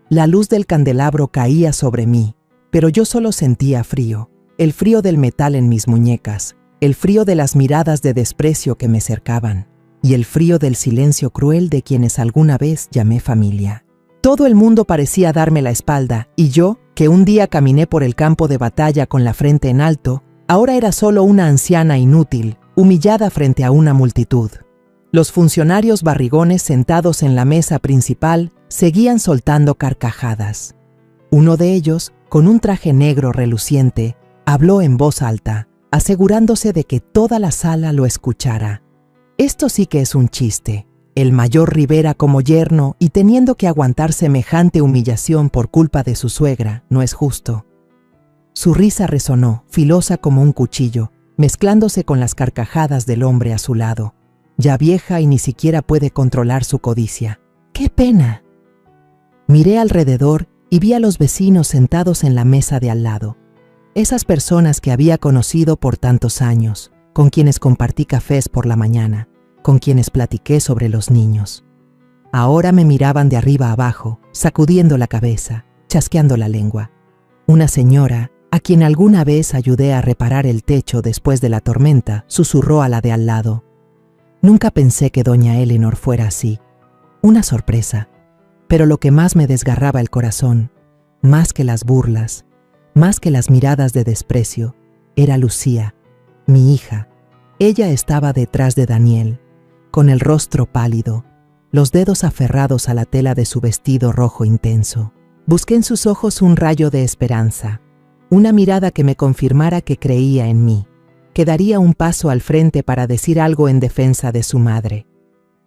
La luz del candelabro caía sobre mí, pero yo solo sentía frío, el frío del metal en mis muñecas, el frío de las miradas de desprecio que me cercaban, y el frío del silencio cruel de quienes alguna vez llamé familia. Todo el mundo parecía darme la espalda, y yo, que un día caminé por el campo de batalla con la frente en alto, ahora era solo una anciana inútil, humillada frente a una multitud. Los funcionarios barrigones sentados en la mesa principal seguían soltando carcajadas. Uno de ellos, con un traje negro reluciente, habló en voz alta, asegurándose de que toda la sala lo escuchara. «Esto sí que es un chiste. El mayor Rivera como yerno y teniendo que aguantar semejante humillación por culpa de su suegra, no es justo». Su risa resonó, filosa como un cuchillo, mezclándose con las carcajadas del hombre a su lado. Ya vieja y ni siquiera puede controlar su codicia. ¡Qué pena! Miré alrededor y vi a los vecinos sentados en la mesa de al lado. Esas personas que había conocido por tantos años, con quienes compartí cafés por la mañana, con quienes platiqué sobre los niños. Ahora me miraban de arriba abajo, sacudiendo la cabeza, chasqueando la lengua. Una señora, a quien alguna vez ayudé a reparar el techo después de la tormenta, susurró a la de al lado. Nunca pensé que doña Eleanor fuera así. Una sorpresa. Pero lo que más me desgarraba el corazón, más que las burlas, más que las miradas de desprecio, era Lucía, mi hija. Ella estaba detrás de Daniel, con el rostro pálido, los dedos aferrados a la tela de su vestido rojo intenso. Busqué en sus ojos un rayo de esperanza, una mirada que me confirmara que creía en mí, que daría un paso al frente para decir algo en defensa de su madre.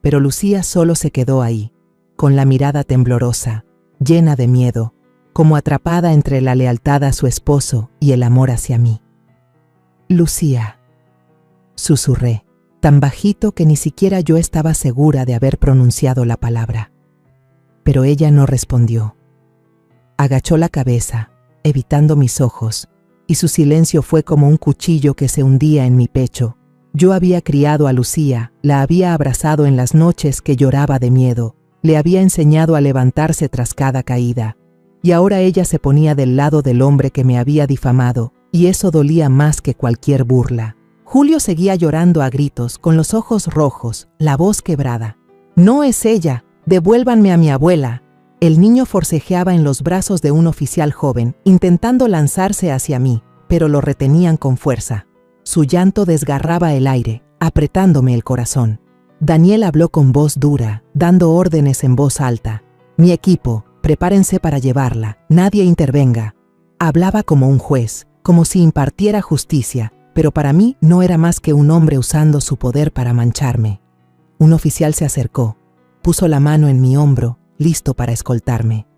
Pero Lucía solo se quedó ahí, con la mirada temblorosa, llena de miedo, como atrapada entre la lealtad a su esposo y el amor hacia mí. «Lucía», susurré, tan bajito que ni siquiera yo estaba segura de haber pronunciado la palabra. Pero ella no respondió. Agachó la cabeza, evitando mis ojos, y su silencio fue como un cuchillo que se hundía en mi pecho. Yo había criado a Lucía, la había abrazado en las noches que lloraba de miedo, le había enseñado a levantarse tras cada caída, y ahora ella se ponía del lado del hombre que me había difamado, y eso dolía más que cualquier burla. Julio seguía llorando a gritos, con los ojos rojos, la voz quebrada. «No es ella, devuélvanme a mi abuela». El niño forcejeaba en los brazos de un oficial joven, intentando lanzarse hacia mí, pero lo retenían con fuerza. Su llanto desgarraba el aire, apretándome el corazón. Daniel habló con voz dura, dando órdenes en voz alta. «Mi equipo, prepárense para llevarla, nadie intervenga». Hablaba como un juez, como si impartiera justicia, pero para mí no era más que un hombre usando su poder para mancharme. Un oficial se acercó, puso la mano en mi hombro, listo para escoltarme.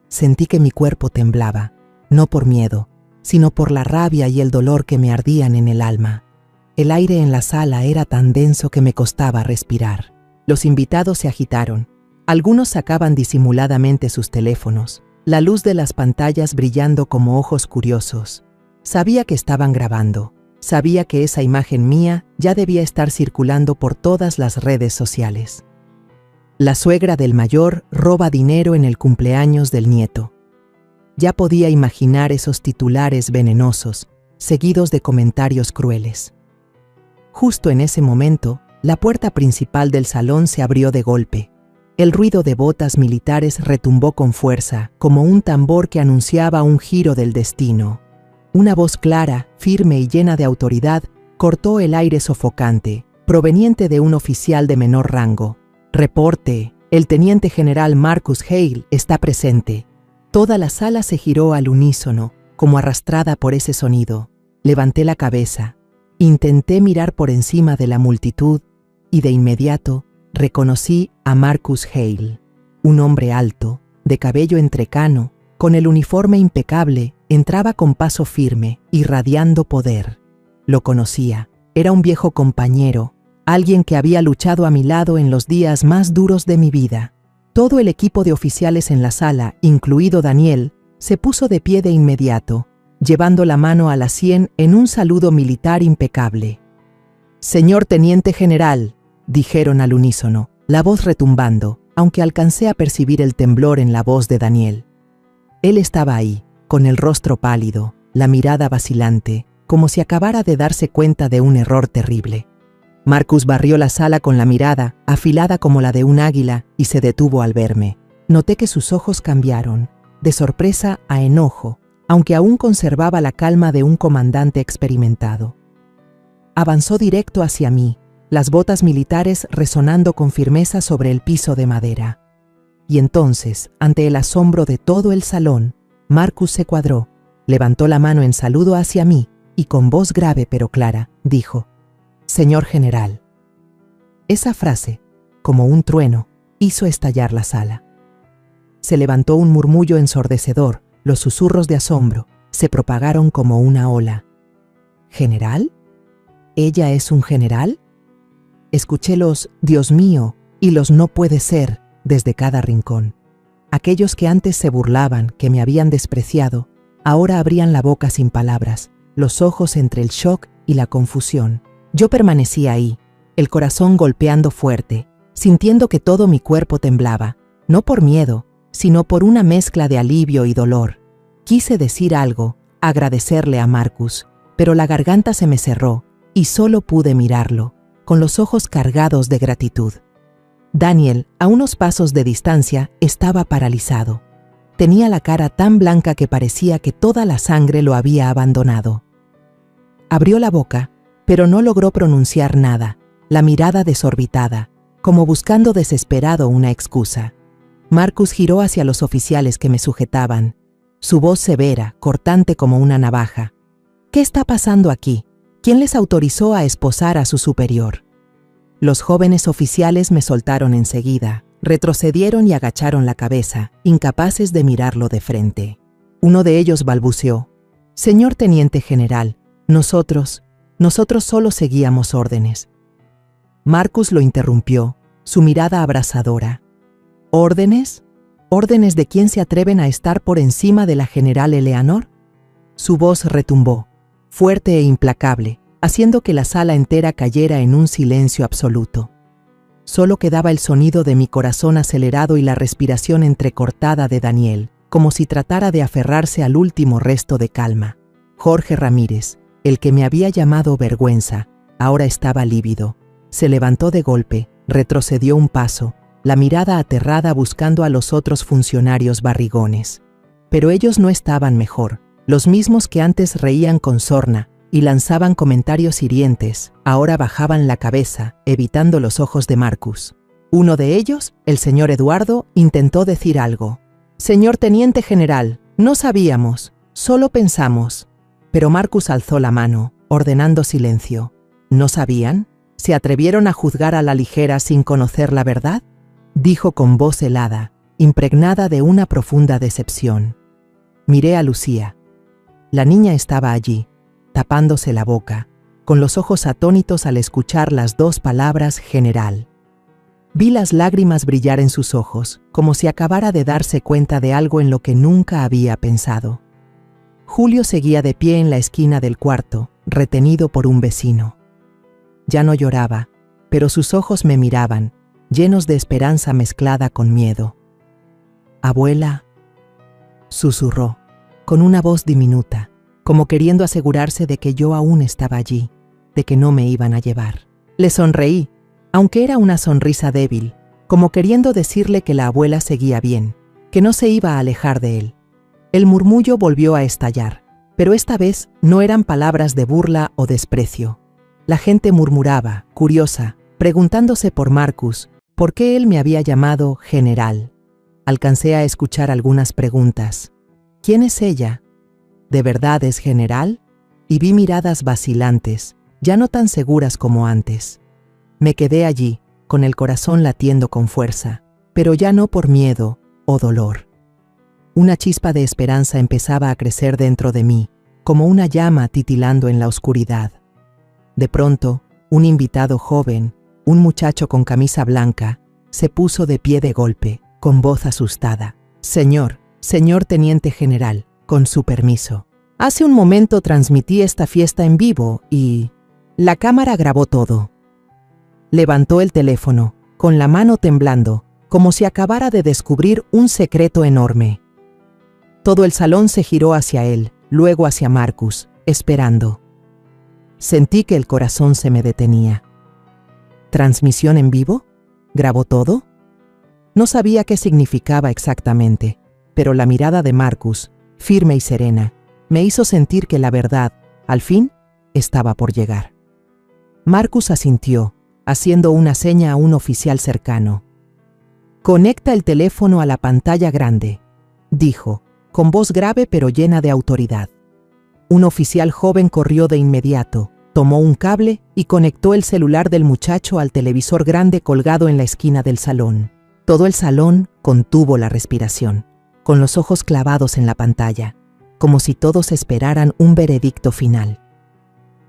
Sentí que mi cuerpo temblaba, no por miedo, sino por la rabia y el dolor que me ardían en el alma. El aire en la sala era tan denso que me costaba respirar. Los invitados se agitaron. Algunos sacaban disimuladamente sus teléfonos, la luz de las pantallas brillando como ojos curiosos. Sabía que estaban grabando. Sabía que esa imagen mía ya debía estar circulando por todas las redes sociales. La suegra del mayor roba dinero en el cumpleaños del nieto. Ya podía imaginar esos titulares venenosos, seguidos de comentarios crueles. Justo en ese momento, la puerta principal del salón se abrió de golpe. El ruido de botas militares retumbó con fuerza, como un tambor que anunciaba un giro del destino. Una voz clara, firme y llena de autoridad cortó el aire sofocante, proveniente de un oficial de menor rango. «Reporte, el teniente general Marcus Hale está presente». Toda la sala se giró al unísono, como arrastrada por ese sonido. Levanté la cabeza, intenté mirar por encima de la multitud y de inmediato reconocí a Marcus Hale, un hombre alto, de cabello entrecano, con el uniforme impecable. Entraba con paso firme, irradiando poder. Lo conocía. Era un viejo compañero, alguien que había luchado a mi lado en los días más duros de mi vida. Todo el equipo de oficiales en la sala, incluido Daniel, se puso de pie de inmediato, llevando la mano a la sien en un saludo militar impecable. «Señor teniente general», dijeron al unísono, la voz retumbando, aunque alcancé a percibir el temblor en la voz de Daniel. Él estaba ahí, con el rostro pálido, la mirada vacilante, como si acabara de darse cuenta de un error terrible. Marcus barrió la sala con la mirada, afilada como la de un águila, y se detuvo al verme. Noté que sus ojos cambiaron, de sorpresa a enojo, aunque aún conservaba la calma de un comandante experimentado. Avanzó directo hacia mí, las botas militares resonando con firmeza sobre el piso de madera. Y entonces, ante el asombro de todo el salón, Marcus se cuadró, levantó la mano en saludo hacia mí y con voz grave pero clara, dijo: «Señor general». Esa frase, como un trueno, hizo estallar la sala. Se levantó un murmullo ensordecedor, los susurros de asombro se propagaron como una ola. «¿General? ¿Ella es un general?». Escuché los «Dios mío» y los «no puede ser» desde cada rincón. Aquellos que antes se burlaban, que me habían despreciado, ahora abrían la boca sin palabras, los ojos entre el shock y la confusión. Yo permanecí ahí, el corazón golpeando fuerte, sintiendo que todo mi cuerpo temblaba, no por miedo, sino por una mezcla de alivio y dolor. Quise decir algo, agradecerle a Marcus, pero la garganta se me cerró y solo pude mirarlo, con los ojos cargados de gratitud. Daniel, a unos pasos de distancia, estaba paralizado. Tenía la cara tan blanca que parecía que toda la sangre lo había abandonado. Abrió la boca, pero no logró pronunciar nada, la mirada desorbitada, como buscando desesperado una excusa. Marcus giró hacia los oficiales que me sujetaban, su voz severa, cortante como una navaja. «¿Qué está pasando aquí? ¿Quién les autorizó a esposar a su superior?». Los jóvenes oficiales me soltaron enseguida, retrocedieron y agacharon la cabeza, incapaces de mirarlo de frente. Uno de ellos balbuceó: «Señor teniente general, nosotros solo seguíamos órdenes». Marcus lo interrumpió, su mirada abrasadora. «¿Órdenes? ¿Órdenes de quién se atreven a estar por encima de la general Eleanor?». Su voz retumbó, fuerte e implacable, haciendo que la sala entera cayera en un silencio absoluto. Solo quedaba el sonido de mi corazón acelerado y la respiración entrecortada de Daniel, como si tratara de aferrarse al último resto de calma. Jorge Ramírez, el que me había llamado vergüenza, Ahora estaba lívido. Se levantó de golpe, retrocedió un paso, la mirada aterrada buscando a los otros funcionarios barrigones. Pero ellos no estaban mejor. Los mismos que antes reían con sorna y lanzaban comentarios hirientes, ahora bajaban la cabeza, evitando los ojos de Marcus. Uno de ellos, el señor Eduardo, intentó decir algo. «Señor teniente general, no sabíamos, solo pensamos». Pero Marcus alzó la mano, ordenando silencio. ¿No sabían? ¿Se atrevieron a juzgar a la ligera sin conocer la verdad?, dijo con voz helada, impregnada de una profunda decepción. Miré a Lucía. La niña estaba allí, tapándose la boca, con los ojos atónitos al escuchar las dos palabras general. Vi las lágrimas brillar en sus ojos, como si acabara de darse cuenta de algo en lo que nunca había pensado. Julio seguía de pie en la esquina del cuarto, retenido por un vecino. Ya no lloraba, pero sus ojos me miraban, llenos de esperanza mezclada con miedo. «Abuela», susurró, con una voz diminuta, como queriendo asegurarse de que yo aún estaba allí, de que no me iban a llevar. Le sonreí, aunque era una sonrisa débil, como queriendo decirle que la abuela seguía bien, que no se iba a alejar de él. El murmullo volvió a estallar, pero esta vez no eran palabras de burla o desprecio. La gente murmuraba, curiosa, preguntándose por Marcus, por qué él me había llamado general. Alcancé a escuchar algunas preguntas. ¿Quién es ella? ¿De verdad es general? Y vi miradas vacilantes, ya no tan seguras como antes. Me quedé allí, con el corazón latiendo con fuerza, pero ya no por miedo o dolor. Una chispa de esperanza empezaba a crecer dentro de mí, como una llama titilando en la oscuridad. De pronto, un invitado joven, un muchacho con camisa blanca, se puso de pie de golpe, con voz asustada. Señor teniente general, con su permiso. Hace un momento transmití esta fiesta en vivo y la cámara grabó todo». Levantó el teléfono, con la mano temblando, como si acabara de descubrir un secreto enorme. Todo el salón se giró hacia él, luego hacia Marcus, esperando. Sentí que el corazón se me detenía. ¿Transmisión en vivo? ¿Grabó todo? No sabía qué significaba exactamente, pero la mirada de Marcus, firme y serena, me hizo sentir que la verdad, al fin, estaba por llegar. Marcus asintió, haciendo una seña a un oficial cercano. «Conecta el teléfono a la pantalla grande», dijo, con voz grave pero llena de autoridad. Un oficial joven corrió de inmediato, tomó un cable y conectó el celular del muchacho al televisor grande colgado en la esquina del salón. Todo el salón contuvo la respiración, con los ojos clavados en la pantalla, como si todos esperaran un veredicto final.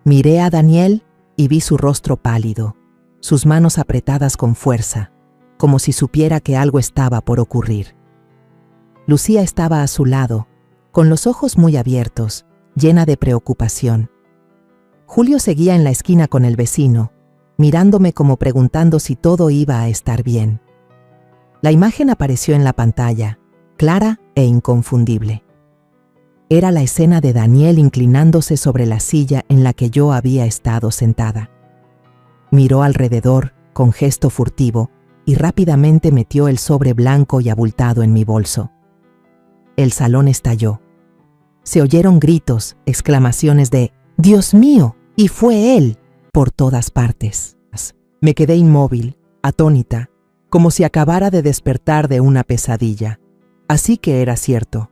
Miré a Daniel y vi su rostro pálido, sus manos apretadas con fuerza, como si supiera que algo estaba por ocurrir. Lucía estaba a su lado, con los ojos muy abiertos, llena de preocupación. Julio seguía en la esquina con el vecino, mirándome como preguntando si todo iba a estar bien. La imagen apareció en la pantalla, clara e inconfundible. Era la escena de Daniel inclinándose sobre la silla en la que yo había estado sentada. Miró alrededor con gesto furtivo y rápidamente metió el sobre blanco y abultado en mi bolso. El salón estalló. Se oyeron gritos, exclamaciones de «¡Dios mío! ¡Y fue él!» por todas partes. Me quedé inmóvil, atónita, como si acabara de despertar de una pesadilla. Así que era cierto.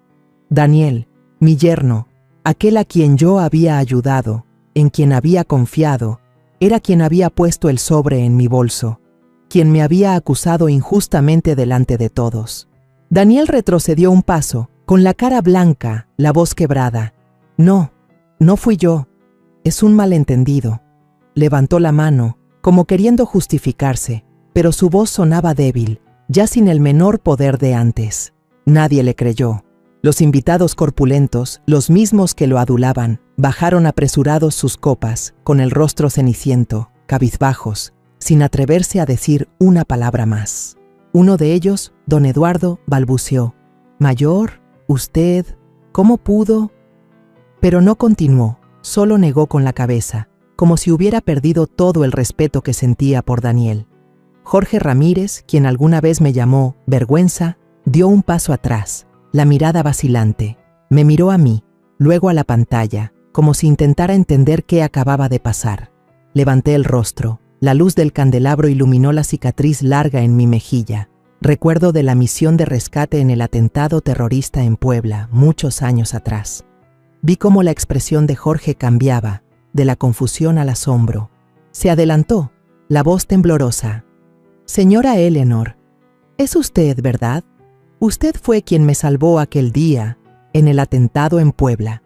Daniel, mi yerno, aquel a quien yo había ayudado, en quien había confiado, era quien había puesto el sobre en mi bolso, quien me había acusado injustamente delante de todos. Daniel retrocedió un paso, con la cara blanca, la voz quebrada. «No, no fui yo. Es un malentendido». Levantó la mano, como queriendo justificarse, pero su voz sonaba débil, ya sin el menor poder de antes. Nadie le creyó. Los invitados corpulentos, los mismos que lo adulaban, bajaron apresurados sus copas, con el rostro ceniciento, cabizbajos, sin atreverse a decir una palabra más. Uno de ellos, don Eduardo, balbuceó: «Mayor, usted, ¿cómo pudo?». Pero no continuó, solo negó con la cabeza, como si hubiera perdido todo el respeto que sentía por Daniel. Jorge Ramírez, quien alguna vez me llamó vergüenza, dio un paso atrás, la mirada vacilante. Me miró a mí, luego a la pantalla, como si intentara entender qué acababa de pasar. Levanté el rostro. La luz del candelabro iluminó la cicatriz larga en mi mejilla. Recuerdo de la misión de rescate en el atentado terrorista en Puebla, muchos años atrás. Vi cómo la expresión de Jorge cambiaba, de la confusión al asombro. Se adelantó, la voz temblorosa. «Señora Eleanor, es usted, ¿verdad? Usted fue quien me salvó aquel día, en el atentado en Puebla».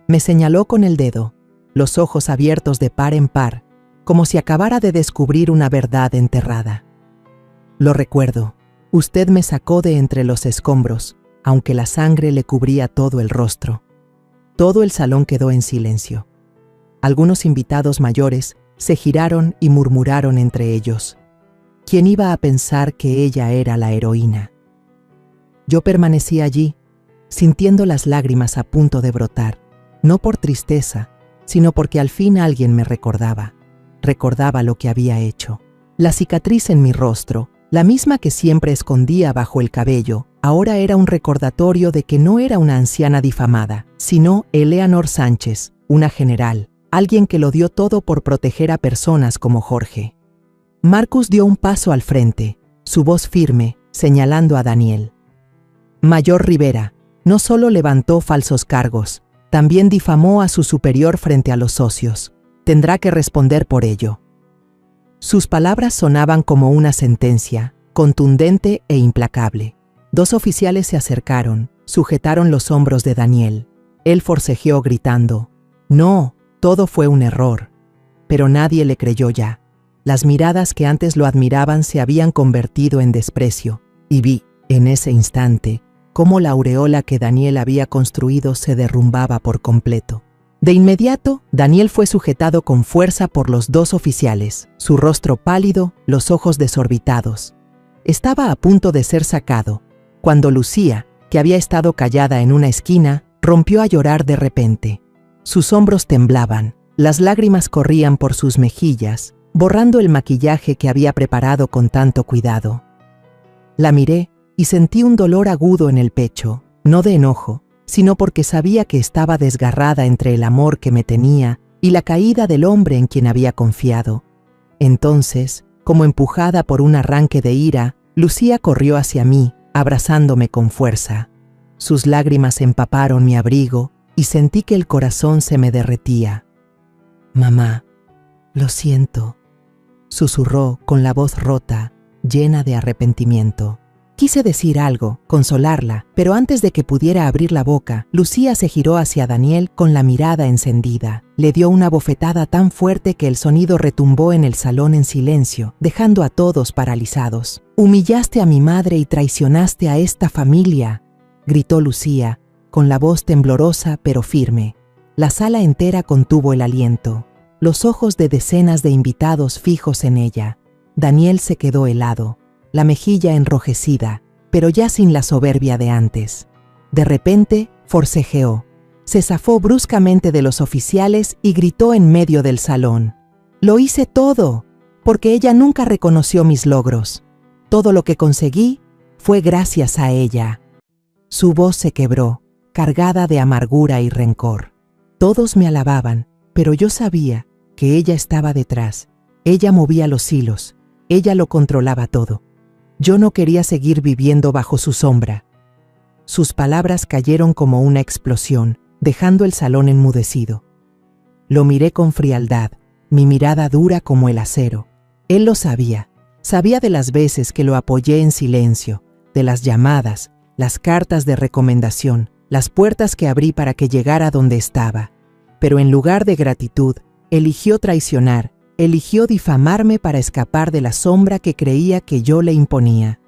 Me señaló con el dedo, los ojos abiertos de par en par, como si acabara de descubrir una verdad enterrada. «Lo recuerdo. Usted me sacó de entre los escombros, aunque la sangre le cubría todo el rostro». Todo el salón quedó en silencio. Algunos invitados mayores se giraron y murmuraron entre ellos. ¿Quién iba a pensar que ella era la heroína? Yo permanecí allí, sintiendo las lágrimas a punto de brotar, no por tristeza, sino porque al fin alguien me recordaba. Recordaba lo que había hecho. La cicatriz en mi rostro, la misma que siempre escondía bajo el cabello, ahora era un recordatorio de que no era una anciana difamada, sino Eleanor Sánchez, una general, alguien que lo dio todo por proteger a personas como Jorge. Marcus dio un paso al frente, su voz firme, señalando a Daniel. Mayor Rivera no solo levantó falsos cargos, también difamó a su superior frente a los socios. Tendrá que responder por ello. Sus palabras sonaban como una sentencia, contundente e implacable. Dos oficiales se acercaron, sujetaron los hombros de Daniel. Él forcejeó gritando: «No, todo fue un error». Pero nadie le creyó ya. Las miradas que antes lo admiraban se habían convertido en desprecio, y vi, en ese instante, cómo la aureola que Daniel había construido se derrumbaba por completo. De inmediato, Daniel fue sujetado con fuerza por los dos oficiales, su rostro pálido, los ojos desorbitados. Estaba a punto de ser sacado, cuando Lucía, que había estado callada en una esquina, rompió a llorar de repente. Sus hombros temblaban, las lágrimas corrían por sus mejillas, borrando el maquillaje que había preparado con tanto cuidado. La miré y sentí un dolor agudo en el pecho, no de enojo, sino porque sabía que estaba desgarrada entre el amor que me tenía y la caída del hombre en quien había confiado. Entonces, como empujada por un arranque de ira, Lucía corrió hacia mí, abrazándome con fuerza. Sus lágrimas empaparon mi abrigo y sentí que el corazón se me derretía. «Mamá, lo siento», susurró con la voz rota, llena de arrepentimiento. Quise decir algo, consolarla, pero antes de que pudiera abrir la boca, Lucía se giró hacia Daniel con la mirada encendida. Le dio una bofetada tan fuerte que el sonido retumbó en el salón en silencio, dejando a todos paralizados. «Humillaste a mi madre y traicionaste a esta familia», gritó Lucía, con la voz temblorosa pero firme. La sala entera contuvo el aliento, los ojos de decenas de invitados fijos en ella. Daniel se quedó helado, la mejilla enrojecida, pero ya sin la soberbia de antes. De repente, forcejeó. Se zafó bruscamente de los oficiales y gritó en medio del salón: «Lo hice todo, porque ella nunca reconoció mis logros. Todo lo que conseguí fue gracias a ella». Su voz se quebró, cargada de amargura y rencor. Todos me alababan, pero yo sabía que ella estaba detrás. Ella movía los hilos, ella lo controlaba todo. Yo no quería seguir viviendo bajo su sombra. Sus palabras cayeron como una explosión, dejando el salón enmudecido. Lo miré con frialdad, mi mirada dura como el acero. Él lo sabía. Sabía de las veces que lo apoyé en silencio, de las llamadas, las cartas de recomendación, las puertas que abrí para que llegara donde estaba. Pero en lugar de gratitud, eligió traicionar, eligió difamarme para escapar de la sombra que creía que yo le imponía.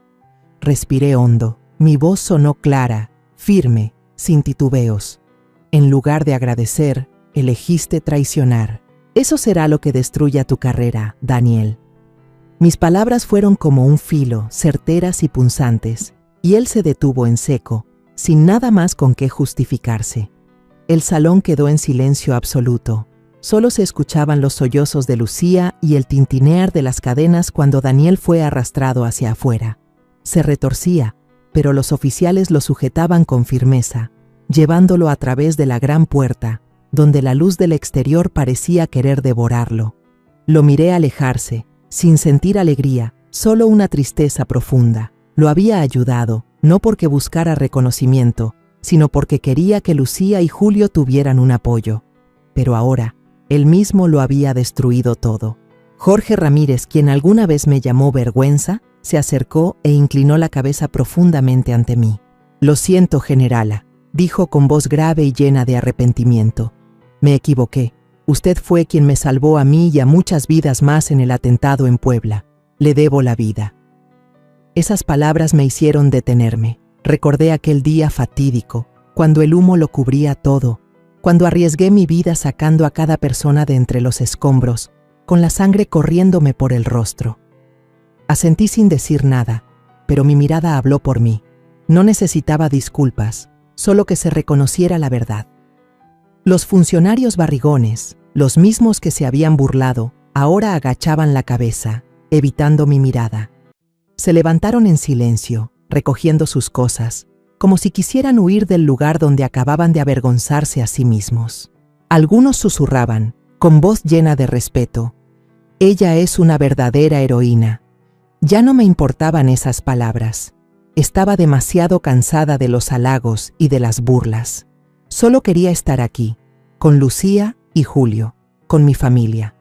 Respiré hondo, mi voz sonó clara, firme, sin titubeos. En lugar de agradecer, elegiste traicionar. Eso será lo que destruya tu carrera, Daniel. Mis palabras fueron como un filo, certeras y punzantes, y él se detuvo en seco, sin nada más con qué justificarse. El salón quedó en silencio absoluto. Solo se escuchaban los sollozos de Lucía y el tintinear de las cadenas cuando Daniel fue arrastrado hacia afuera. Se retorcía, pero los oficiales lo sujetaban con firmeza, llevándolo a través de la gran puerta, donde la luz del exterior parecía querer devorarlo. Lo miré alejarse, sin sentir alegría, solo una tristeza profunda. Lo había ayudado, no porque buscara reconocimiento, sino porque quería que Lucía y Julio tuvieran un apoyo. Pero ahora, él mismo lo había destruido todo. Jorge Ramírez, quien alguna vez me llamó vergüenza, se acercó e inclinó la cabeza profundamente ante mí. «Lo siento, generala», dijo con voz grave y llena de arrepentimiento. «Me equivoqué. Usted fue quien me salvó a mí y a muchas vidas más en el atentado en Puebla. Le debo la vida». Esas palabras me hicieron detenerme. Recordé aquel día fatídico, cuando el humo lo cubría todo, cuando arriesgué mi vida sacando a cada persona de entre los escombros, con la sangre corriéndome por el rostro. Asentí sin decir nada, pero mi mirada habló por mí. No necesitaba disculpas, solo que se reconociera la verdad. Los funcionarios barrigones, los mismos que se habían burlado, ahora agachaban la cabeza, evitando mi mirada. Se levantaron en silencio, recogiendo sus cosas, como si quisieran huir del lugar donde acababan de avergonzarse a sí mismos. Algunos susurraban, con voz llena de respeto: «Ella es una verdadera heroína». Ya no me importaban esas palabras. Estaba demasiado cansada de los halagos y de las burlas. Solo quería estar aquí, con Lucía y Julio, con mi familia.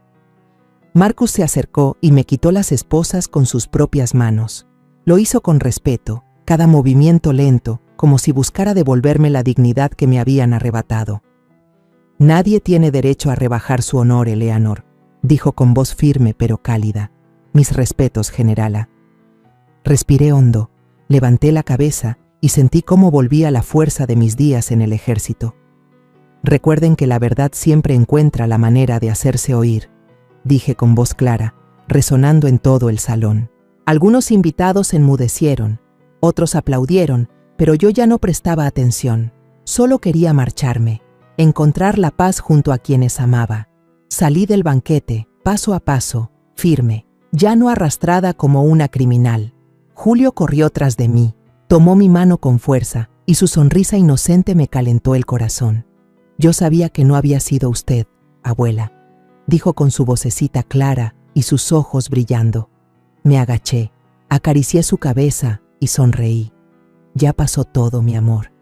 Marcus se acercó y me quitó las esposas con sus propias manos. Lo hizo con respeto, cada movimiento lento, como si buscara devolverme la dignidad que me habían arrebatado. «Nadie tiene derecho a rebajar su honor, Eleanor», dijo con voz firme pero cálida. «Mis respetos, generala». Respiré hondo, levanté la cabeza y sentí cómo volvía la fuerza de mis días en el ejército. «Recuerden que la verdad siempre encuentra la manera de hacerse oír», dije con voz clara, resonando en todo el salón. Algunos invitados enmudecieron, otros aplaudieron, pero yo ya no prestaba atención. Solo quería marcharme, encontrar la paz junto a quienes amaba. Salí del banquete, paso a paso, firme, ya no arrastrada como una criminal. Julio corrió tras de mí, tomó mi mano con fuerza y su sonrisa inocente me calentó el corazón. «Yo sabía que no había sido usted, abuela», dijo con su vocecita clara y sus ojos brillando. Me agaché, acaricié su cabeza y sonreí. «Ya pasó todo, mi amor».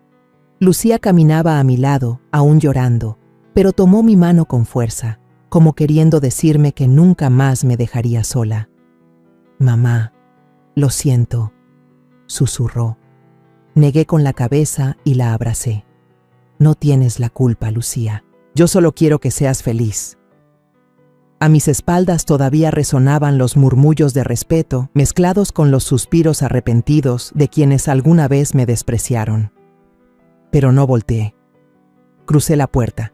Lucía caminaba a mi lado, aún llorando, pero tomó mi mano con fuerza, como queriendo decirme que nunca más me dejaría sola. «Mamá, lo siento», susurró. Negué con la cabeza y la abracé. «No tienes la culpa, Lucía. Yo solo quiero que seas feliz». A mis espaldas todavía resonaban los murmullos de respeto, mezclados con los suspiros arrepentidos de quienes alguna vez me despreciaron. Pero no volteé. Crucé la puerta,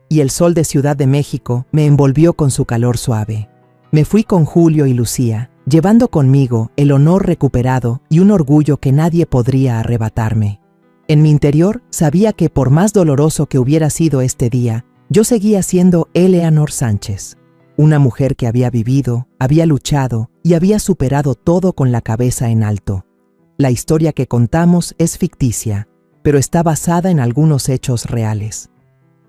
y el sol de Ciudad de México me envolvió con su calor suave. Me fui con Julio y Lucía, llevando conmigo el honor recuperado y un orgullo que nadie podría arrebatarme. En mi interior sabía que por más doloroso que hubiera sido este día, yo seguía siendo Eleanor Sánchez. Una mujer que había vivido, había luchado y había superado todo con la cabeza en alto. La historia que contamos es ficticia, pero está basada en algunos hechos reales.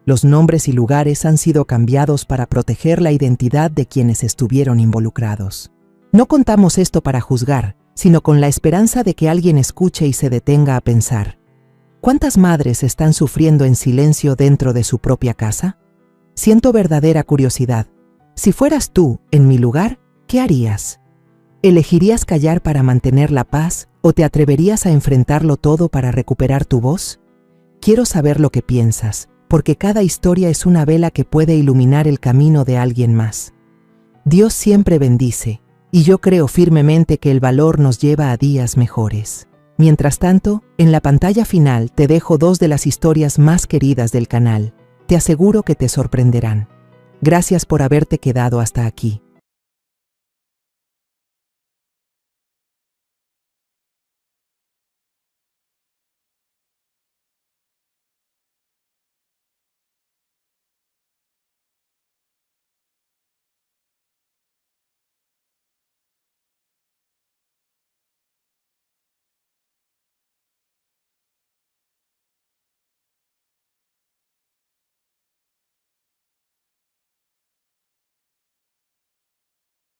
Los nombres y lugares han sido cambiados para proteger la identidad de quienes estuvieron involucrados. No contamos esto para juzgar, sino con la esperanza de que alguien escuche y se detenga a pensar. ¿Cuántas madres están sufriendo en silencio dentro de su propia casa? Siento verdadera curiosidad. Si fueras tú, en mi lugar, ¿qué harías? ¿Elegirías callar para mantener la paz o te atreverías a enfrentarlo todo para recuperar tu voz? Quiero saber lo que piensas, porque cada historia es una vela que puede iluminar el camino de alguien más. Dios siempre bendice, y yo creo firmemente que el valor nos lleva a días mejores. Mientras tanto, en la pantalla final te dejo 2 de las historias más queridas del canal. Te aseguro que te sorprenderán. Gracias por haberte quedado hasta aquí.